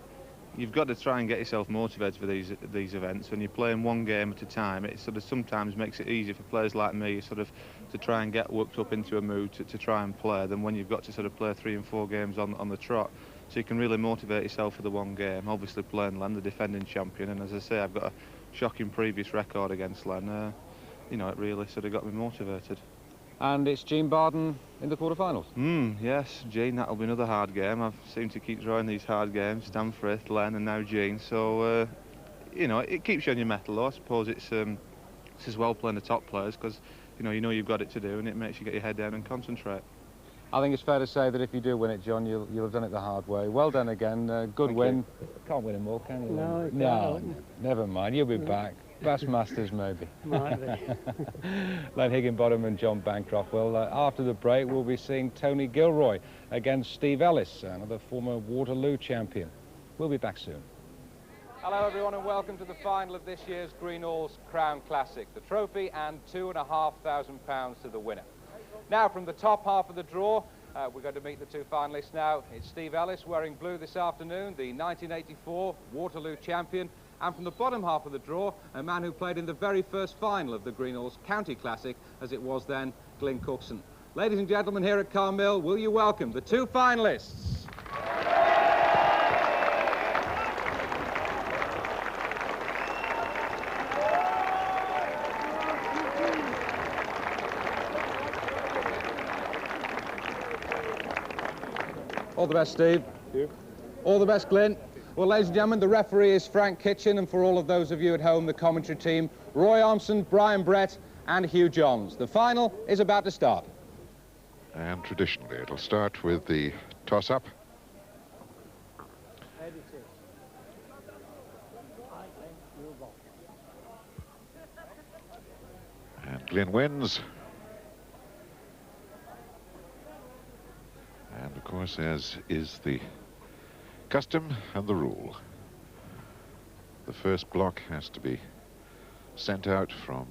F: you've got to try and get yourself motivated for these events. When you're playing one game at a time, it sort of sometimes makes it easier for players like me sort of to try and get worked up into a mood to try and play than when you've got to sort of play 3 and 4 games on the trot. So you can really motivate yourself for the one game. Obviously playing Len, the defending champion, and as I say, I've got a shocking previous record against Len. You know, it really sort of got me motivated.
A: And it's Gene Barden in the quarterfinals.
F: Yes, Gene, that'll be another hard game. I've seemed to keep drawing these hard games, Stan Frith, Len, and now Gene. So, you know, it keeps you on your mettle, though. I suppose it's as well playing the top players, because, you know you've got it to do, and it makes you get your head down and concentrate.
A: I think it's fair to say that if you do win it, John, you'll have done it the hard way. Well done again. Good win. Can't win them all, can you?
J: No,
A: never mind. You'll be back. Bassmasters, maybe.
J: Might be.
A: Len Higginbottom and John Bancroft. Well, after the break, we'll be seeing Tony Gilroy against Steve Ellis, another former Waterloo champion. We'll be back soon. Hello, everyone, and welcome to the final of this year's Greenalls Crown Classic. The trophy and £2,500 to the winner. Now, from the top half of the draw, we're going to meet the two finalists now. It's Steve Ellis, wearing blue this afternoon, the 1984 Waterloo champion. And from the bottom half of the draw, a man who played in the very first final of the Greenalls County Classic, as it was then, Glyn Cookson. Ladies and gentlemen, here at Carmill, will you welcome the two finalists? All the best, Steve.
D: Thank you.
A: All the best, Glenn. Well, ladies and gentlemen, the referee is Frank Kitchen, and for all of those of you at home, the commentary team, Roy Armson, Brian Brett, and Hugh Johns. The final is about to start.
B: And traditionally, it'll start with the toss-up. And Glenn wins. And of course, as is the custom and the rule, the first block has to be sent out from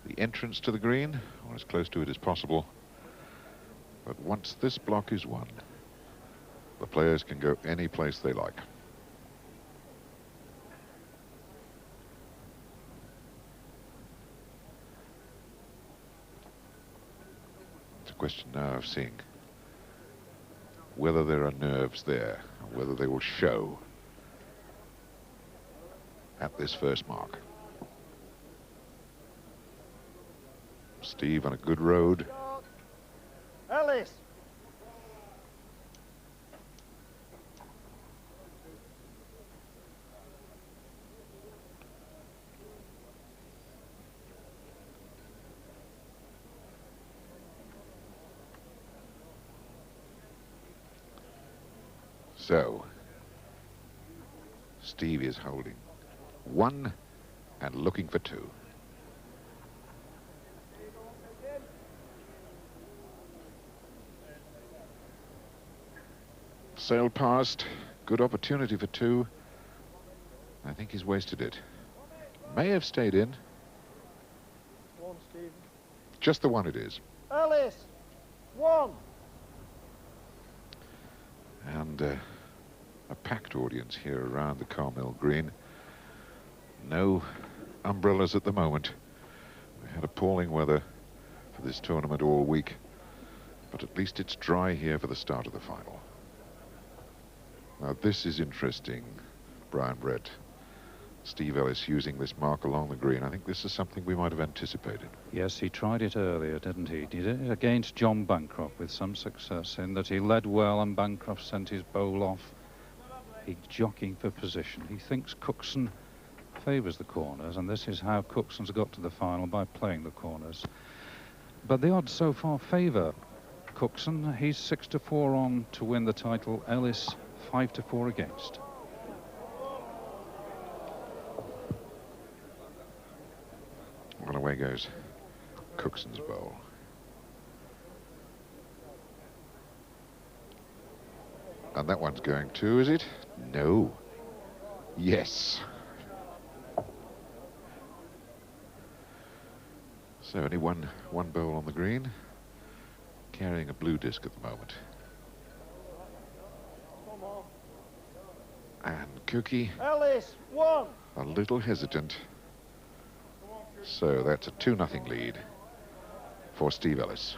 B: the entrance to the green, or as close to it as possible. But once this block is won, the players can go any place they like. It's a question now of seeing whether there are nerves there, or whether they will show at this first mark. Steve on a good road.
D: Ellis.
B: So, Steve is holding 1 and looking for 2. Sailed past, good opportunity for 2. I think he's wasted it. May have stayed in.
D: One, Stephen.
B: Just the one it is.
D: Ellis. 1.
B: And a packed audience here around the Carmel Green. No umbrellas at the moment. We had appalling weather for this tournament all week, but at least it's dry here for the start of the final. Now this is interesting, Brian Brett. Steve Ellis using this mark along the green. I think this is something we might have anticipated.
C: Yes, he tried it earlier, didn't he? He did it against John Bancroft with some success, in that he led well and Bancroft sent his bowl off. He's jockeying for position. He thinks Cookson favours the corners, and this is how Cookson's got to the final, by playing the corners. But the odds so far favour Cookson. He's 6-4 on to win the title. Ellis 5-4 against.
B: And away goes Cookson's bowl. And that one's going too, is it? No. Yes. So only one bowl on the green, carrying a blue disc at the moment. And Cookie,
D: Ellis. 1.
B: a little hesitant. So that's a 2-0 lead for Steve Ellis.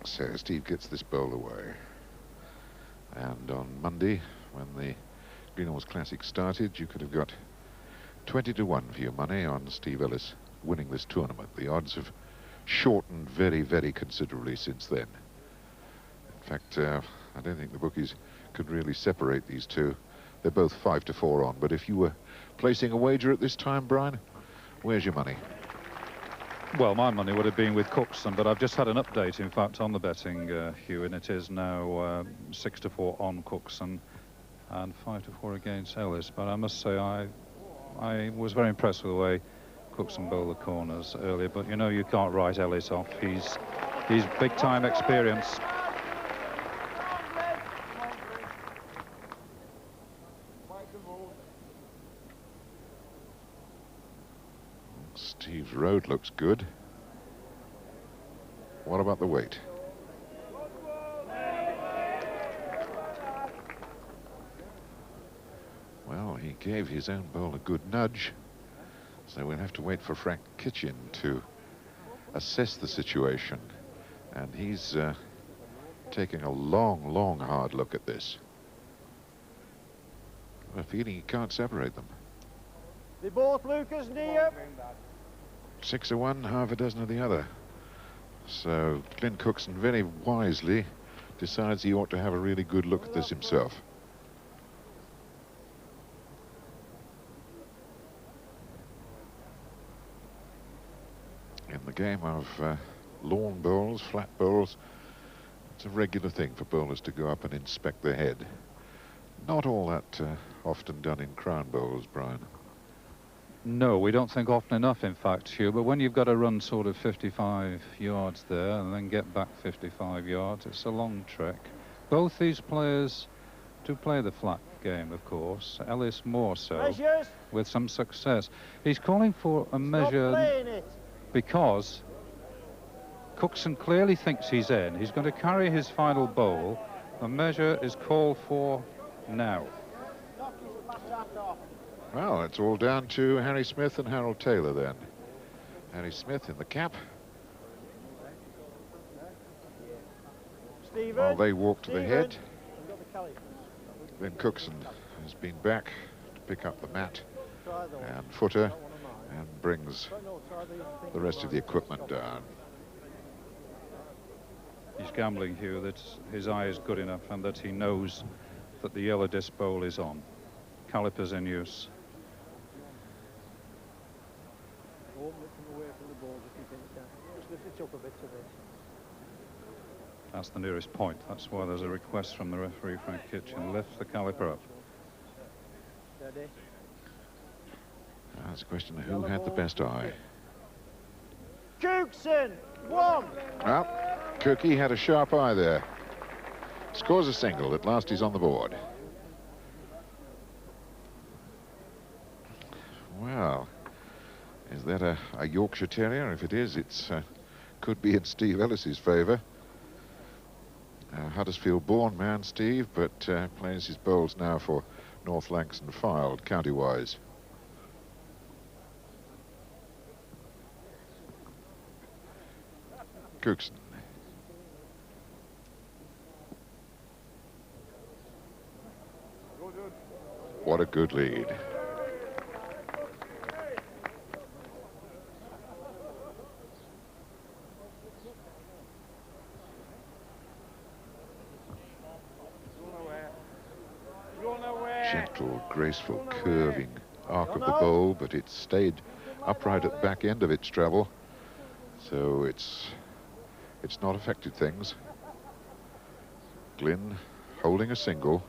B: So Steve gets this bowl away. And on Monday, when the Greenalls Classic started, you could have got 20-1 for your money on Steve Ellis winning this tournament. The odds have shortened very, very considerably since then. In fact, I don't think the bookies could really separate these two. They're both 5-4 on, but if you were placing a wager at this time, Brian, where's your money?
C: Well, my money would have been with Cookson, but I've just had an update, in fact, on the betting, Hugh, and it is now 6-4 on Cookson and 5-4 against Ellis. But I must say, I was very impressed with the way Cookson bowled the corners earlier, but you know, you can't write Ellis off. He's big time experience.
B: Steve's road looks good. What about the weight? Well, he gave his own bowl a good nudge. So we'll have to wait for Frank Kitchen to assess the situation. And he's taking a long, long, hard look at this. A feeling he can't separate them.
D: They both Lucas near.
B: 6 of one, half a dozen of the other. So Glenn Cookson very wisely decides he ought to have a really good look at this himself. In the game of lawn bowls, flat bowls, it's a regular thing for bowlers to go up and inspect their head. Not all that often done in crown bowls, Brian.
C: No, we don't think often enough, in fact, Hugh, but when you've got to run sort of 55 yards there and then get back 55 yards, it's a long trek. Both these players do play the flat game, of course. Ellis more so,
D: Measures.
C: with some success. He's calling for a measure because Cookson clearly thinks he's in. He's going to carry his final bowl. A measure is called for now.
B: Well, it's all down to Harry Smith and Harold Taylor then. Harry Smith in the cap. While they walk to the head, then Cookson has been back to pick up the mat and footer and brings the rest of the equipment down.
C: He's gambling, Hugh, that his eye is good enough and that he knows that the yellow disc bowl is on. Calipers in use. That's the nearest point. That's why there's a request from the referee, Frank Kitchen. Lift the caliper up.
B: That's a question of who had the best eye.
D: Cookson, 1.
B: Well, Cookie had a sharp eye there. Scores a single. At last he's on the board. Well, is that a Yorkshire Terrier? If it is, it's could be in Steve Ellis's favour. Huddersfield-born man, Steve, but plays his bowls now for North Lancs and Fylde, county-wise. Cookson. What a good lead. Gentle, graceful, curving arc of the bowl, but it stayed upright at the back end of its travel, so it's not affected things. Glynn holding a single,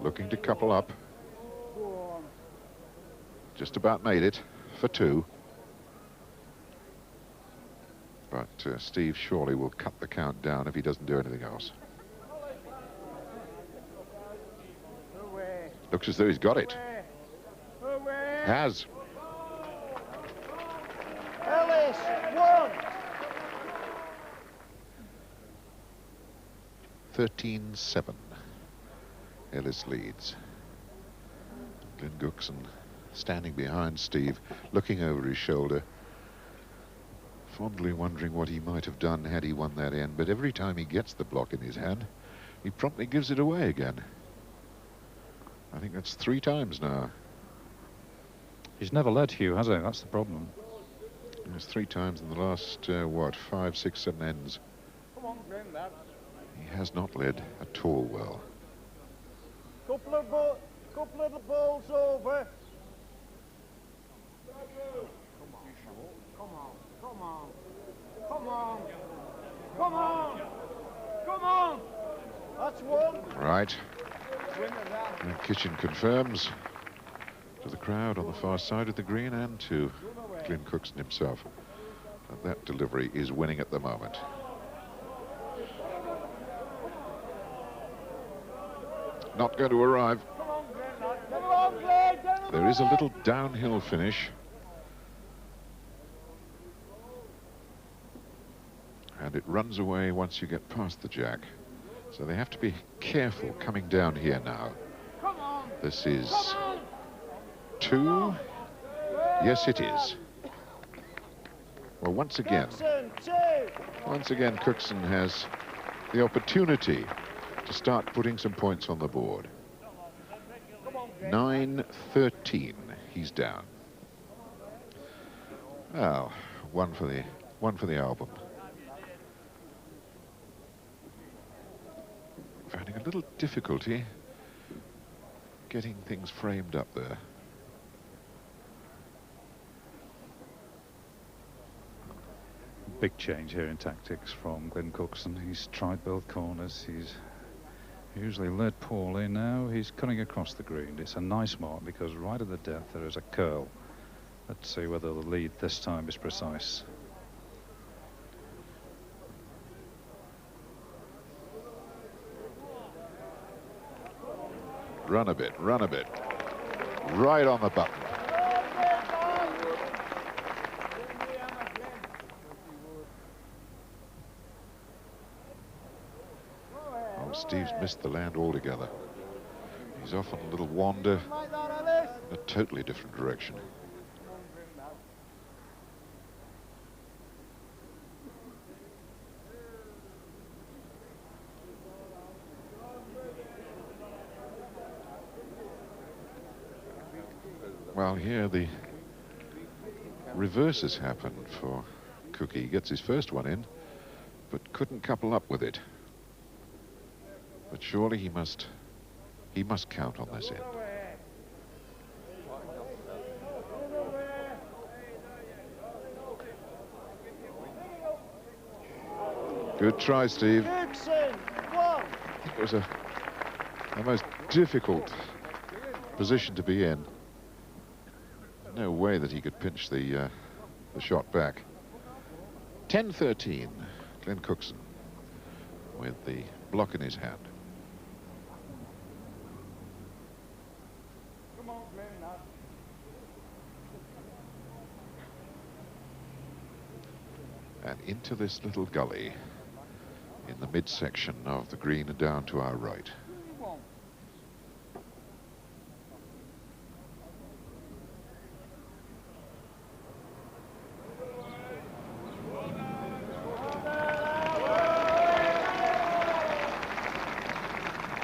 B: looking to couple up. Just about made it for 2. But Steve surely will cut the count down if he doesn't do anything else. Looks as though he's got it. Has.
D: Ellis, 1.
B: 13-7. Ellis leads. Glenn Cookson standing behind Steve, looking over his shoulder, fondly wondering what he might have done had he won that end. But every time he gets the block in his hand, he promptly gives it away again. I think that's 3 times now.
C: He's never led, Hugh, has he? That's the problem.
B: It's 3 times in the last, what, 5, 6, 7 ends.
E: Come on, Glenn, that.
B: He has not led at all well.
D: Couple of the balls over. Come on, come on, come on, come on, come on. That's 1.
B: Right. And Kitchen confirms to the crowd on the far side of the green and to Glenn Cookson himself that delivery is winning at the moment. Not going to arrive. There is a little downhill finish. And it runs away once you get past the jack. So they have to be careful coming down here now. This is 2. Yes, it is. Well, once again, Cookson has the opportunity to start putting some points on the board. 9-13, he's down. Well, one for the album. Finding a little difficulty getting things framed up there.
C: Big change here in tactics from Glenn Cookson. He's tried both corners. He's usually led poorly. Now he's cutting across the green. It's a nice mark because right at the depth there is a curl. Let's see whether the lead this time is precise.
B: Run a bit, run a bit. Right on the button. Oh, Steve's missed the land altogether. He's off on a little wander in a totally different direction. Well, here the reverse has happened for Cookie. He gets his first one in, but couldn't couple up with it. But surely he must count on this end. Good try, Steve. It was a most difficult position to be in. No way that he could pinch the shot back. 10-13, Glenn Cookson with the block in his hand. And into this little gully in the midsection of the green and down to our right.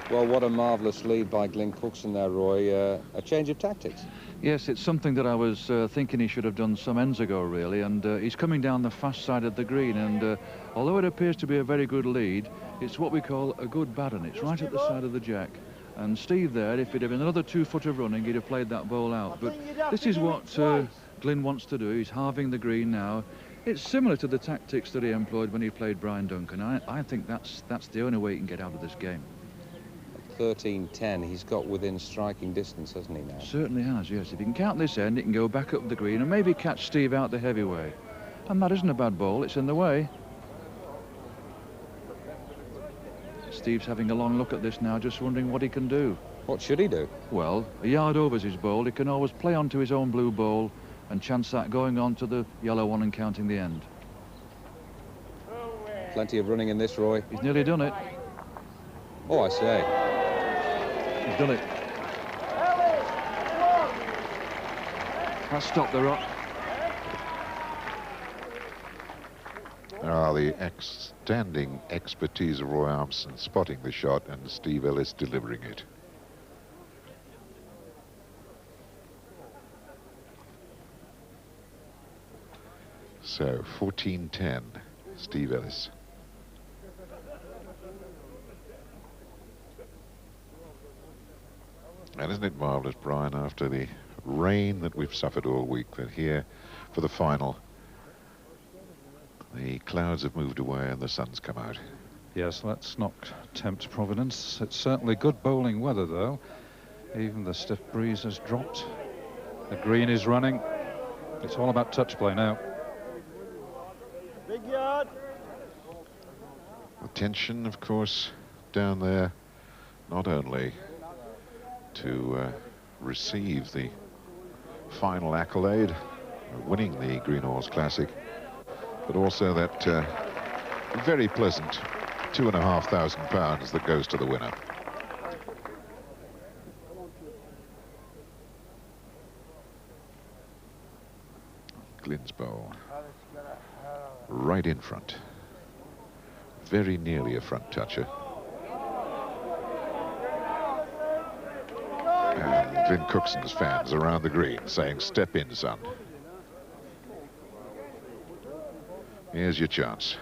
A: Well, what a marvellous lead by Glenn Cookson there, Roy. A change of tactics.
G: Yes, it's something that I was thinking he should have done some ends ago, really, and he's coming down the fast side of the green, and although it appears to be a very good lead, it's what we call a good baton. It's right at the side of the jack. And Steve there, if he'd have been another 2 foot of running, he'd have played that ball out. But this is what Glenn wants to do. He's halving the green now. It's similar to the tactics that he employed when he played Brian Duncan. I think that's the only way he can get out of this game.
A: 13-10, he's got within striking distance, hasn't he now?
G: Certainly has, yes. If he can count this end, he can go back up the green and maybe catch Steve out the heavy way. And that isn't a bad ball, it's in the way. Steve's having a long look at this now, just wondering what he can do.
A: What should he do?
G: Well, a yard over's his ball. He can always play onto his own blue ball and chance that going on to the yellow one and counting the end.
A: Plenty of running in this, Roy.
G: He's nearly done it.
A: Oh, I say.
G: He's done it. That's stopped the rock.
B: The outstanding expertise of Roy Armstrong spotting the shot and Steve Ellis delivering it. So 14-10, Steve Ellis. And isn't it marvellous, Brian, after the rain that we've suffered all week, that here for the final the clouds have moved away and the sun's come out.
C: Yes, let's not tempt Providence. It's certainly good bowling weather, though. Even the stiff breeze has dropped. The green is running. It's all about touch play now.
D: Big yard.
B: The tension, of course, down there, not only to receive the final accolade of winning the Greenalls Classic, but also that very pleasant £2,500 that goes to the winner. Glenn's bowl right in front, very nearly a front toucher. And Glyn Cookson's fans around the green saying, "Step in, son. Here's your chance.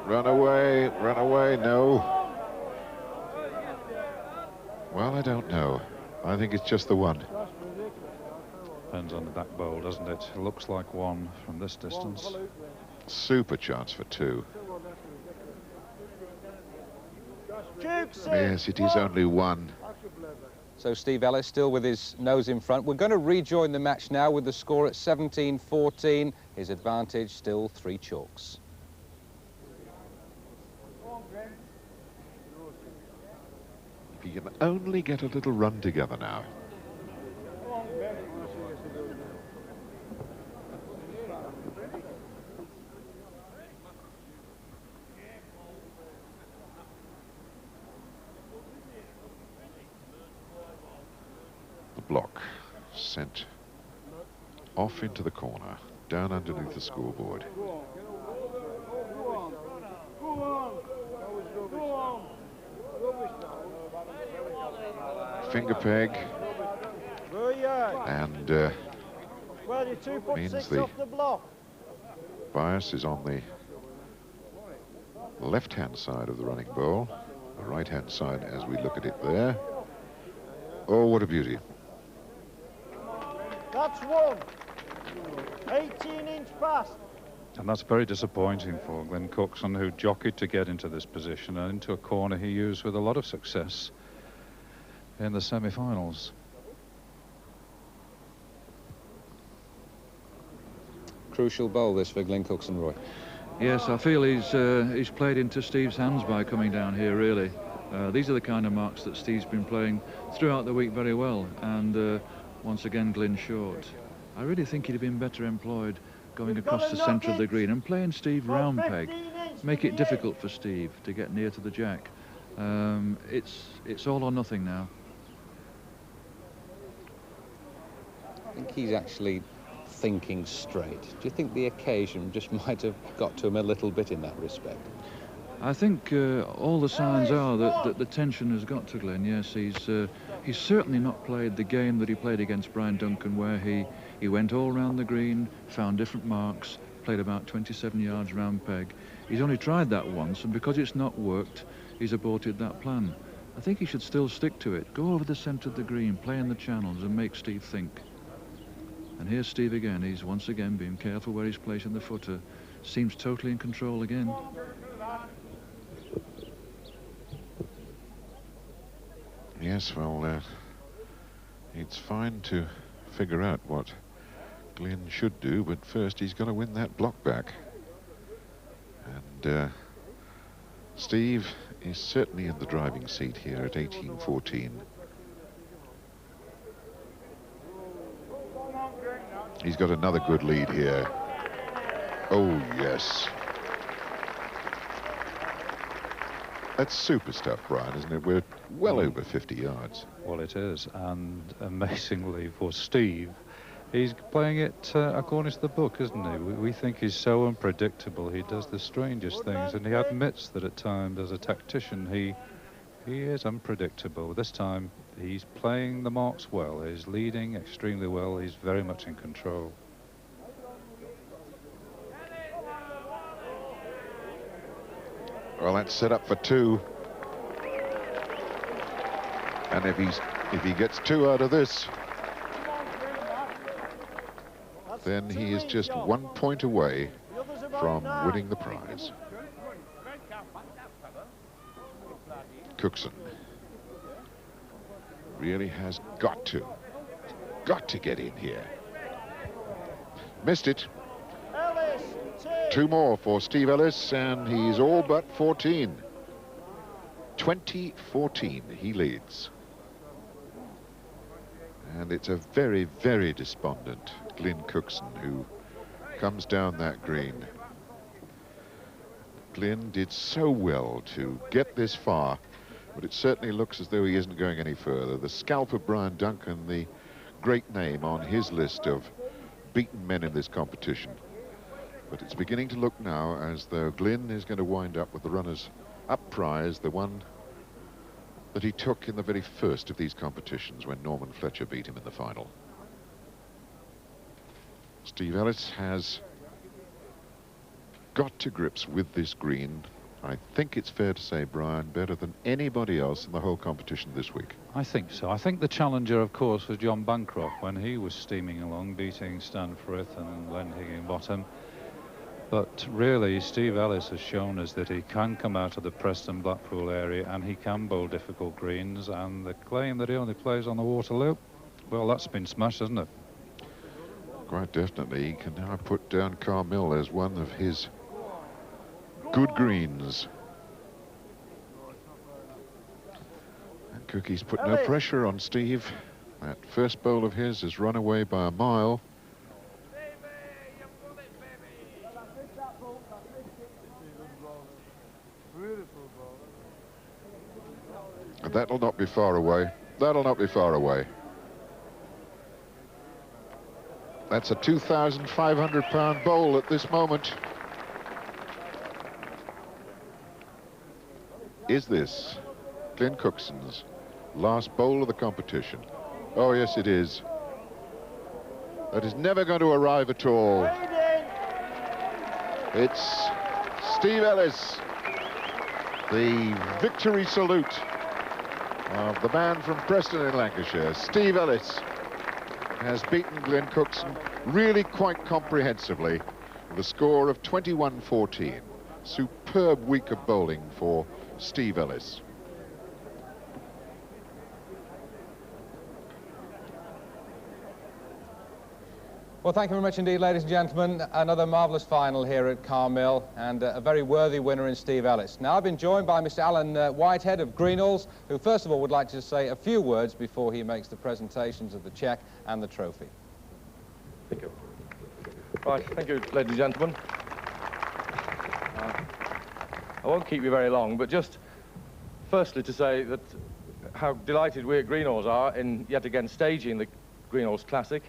B: Run away, no." Well, I don't know. I think it's just the one.
C: Depends on the back bowl, doesn't it? It looks like one from this distance.
B: Super chance for two. Yes, it is only one.
A: So Steve Ellis still with his nose in front. We're going to rejoin the match now with the score at 17-14. His advantage still 3 chalks.
B: If he can only get a little run together now. Block sent off into the corner, down underneath the scoreboard. Finger peg, and means the bias is on the left-hand side of the running bowl, the right-hand side as we look at it there. Oh, what a beauty.
D: That's one. 18-inch pass.
C: And that's very disappointing for Glenn Cookson, who jockeyed to get into this position and into a corner he used with a lot of success in the semi-finals.
A: Crucial bowl this for Glenn Cookson, Roy.
G: Yes, I feel he's played into Steve's hands by coming down here, really. These are the kind of marks that Steve's been playing throughout the week very well, and once again Glyn short. I really think he'd have been better employed going across the centre of the green and playing Steve round peg. Make it difficult for Steve to get near to the jack. It's all or nothing now.
A: I think he's actually thinking straight. Do you think the occasion just might have got to him a little bit in that respect?
G: I think all the signs are that the tension has got to Glenn. Yes, he's certainly not played the game that he played against Brian Duncan, where he went all round the green, found different marks, played about 27 yards round peg. He's only tried that once, and because it's not worked, he's aborted that plan. I think he should still stick to it. Go over the centre of the green, play in the channels, and make Steve think. And here's Steve again. He's once again being careful where he's placing the footer. Seems totally in control again.
B: Yes, well, it's fine to figure out what Glenn should do, but first he's got to win that block back. And Steve is certainly in the driving seat here at 18-14. He's got another good lead here. Oh, yes. That's super stuff, Brian, isn't it? We're well over 50 yards.
C: Well, it is, and amazingly for Steve, he's playing it according to the book, isn't he? We think he's so unpredictable. He does the strangest things, and he admits that at times, as a tactician, he is unpredictable. This time, he's playing the marks well. He's leading extremely well. He's very much in control.
B: Well, that's set up for two. And if he gets two out of this, then he is just 1 point away from winning the prize. Cookson really has got to get in here. Missed it. Two more for Steve Ellis, and he's all but 14. 20-14, he leads. And it's a very, very despondent Glenn Cookson who comes down that green. Glenn did so well to get this far, but it certainly looks as though he isn't going any further. The scalp of Brian Duncan, the great name on his list of beaten men in this competition. But it's beginning to look now as though Glenn is going to wind up with the runners-up prize, the one that he took in the very first of these competitions when Norman Fletcher beat him in the final. Steve Ellis has got to grips with this green, I think it's fair to say, Brian, better than anybody else in the whole competition this week.
C: I think so. I think the challenger, of course, was John Bancroft when he was steaming along, beating Stan Frith and Len Higginbottom. But really, Steve Ellis has shown us that he can come out of the Preston-Blackpool area and he can bowl difficult greens. And the claim that he only plays on the Waterloo, well, that's been smashed, hasn't it?
B: Quite definitely. He can now put down Carmill as one of his good greens. And Cookie's put no pressure on Steve. That first bowl of his has run away by a mile. And that'll not be far away. That'll not be far away. That's a 2,500-pound bowl at this moment. Is this Glenn Cookson's last bowl of the competition? Oh, yes, it is. That is never going to arrive at all. It's Steve Ellis, the victory salute of the man from Preston in Lancashire. Steve Ellis has beaten Glenn Cookson really quite comprehensively with a score of 21-14. Superb week of bowling for Steve Ellis.
A: Well, thank you very much indeed, ladies and gentlemen. Another marvellous final here at Carmill, and a very worthy winner in Steve Ellis. Now, I've been joined by Mr. Alan Whitehead of Greenalls, who first of all would like to say a few words before he makes the presentations of the cheque and the trophy.
K: Thank you. Right, thank you, ladies and gentlemen. I won't keep you very long, but just firstly to say that how delighted we at Greenalls are in yet again staging the Greenalls Classic.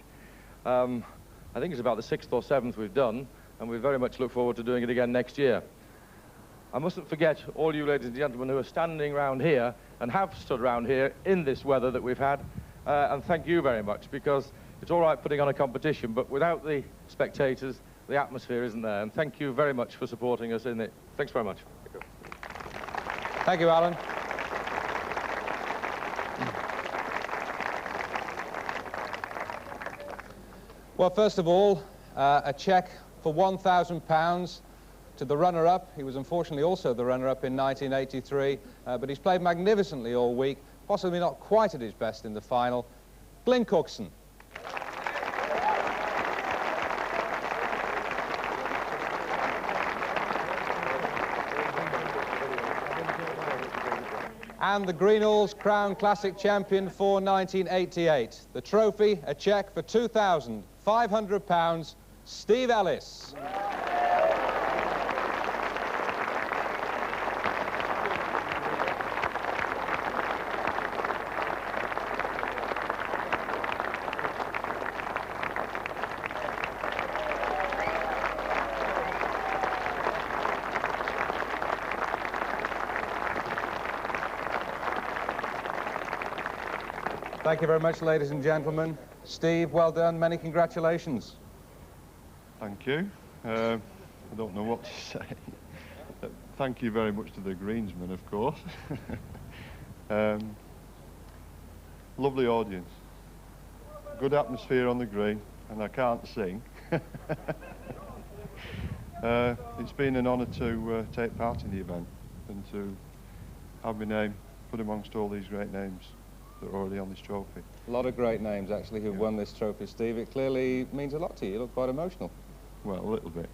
K: I think it's about the 6th or 7th we've done, and we very much look forward to doing it again next year. I mustn't forget all you ladies and gentlemen who are standing around here and have stood around here in this weather that we've had, and thank you very much, because it's all right putting on a competition, but without the spectators, the atmosphere isn't there, and thank you very much for supporting us in it. Thanks very much.
A: Thank you, Alan. Well, first of all, a cheque for £1,000 to the runner-up. He was unfortunately also the runner-up in 1983, but he's played magnificently all week, possibly not quite at his best in the final. Glenn Cookson. And the Greenalls Crown Classic champion for 1988. The trophy, a cheque for £2,500, Steve Ellis. Thank you very much, ladies and gentlemen. Steve, well done. Many congratulations.
L: Thank you. I don't know what to say. Thank you very much to the greensmen, of course. Lovely audience. Good atmosphere on the green, and I can't sing. It's been an honour to take part in the event and to have my name put amongst all these great names that are already on this trophy.
A: A lot of great names, actually, who've won this trophy, Steve. It clearly means a lot to you. You look quite emotional.
L: Well, a little bit.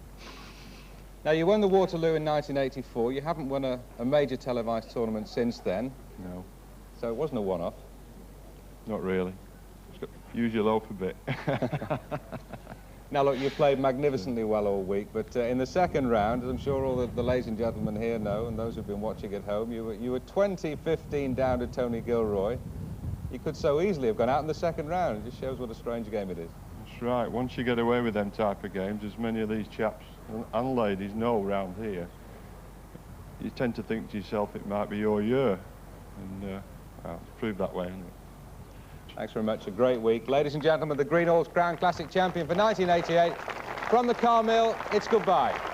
A: Now, you won the Waterloo in 1984. You haven't won a major televised tournament since then.
L: No.
A: So it wasn't a one-off.
L: Not really. Use your loaf a bit.
A: Now, look, you played magnificently well all week, but in the second round, as I'm sure all the ladies and gentlemen here know, and those who've been watching at home, you were 20-15 down to Tony Gilroy. You could so easily have gone out in the second round. It just shows what a strange game it is.
L: That's right. Once you get away with them type of games, as many of these chaps and ladies know around here, you tend to think to yourself it might be your year. And Well, proved that way, anyway.
A: Thanks very much. A great week. Ladies and gentlemen, the Greenalls Crown Classic champion for 1988. From the Carmill, it's goodbye.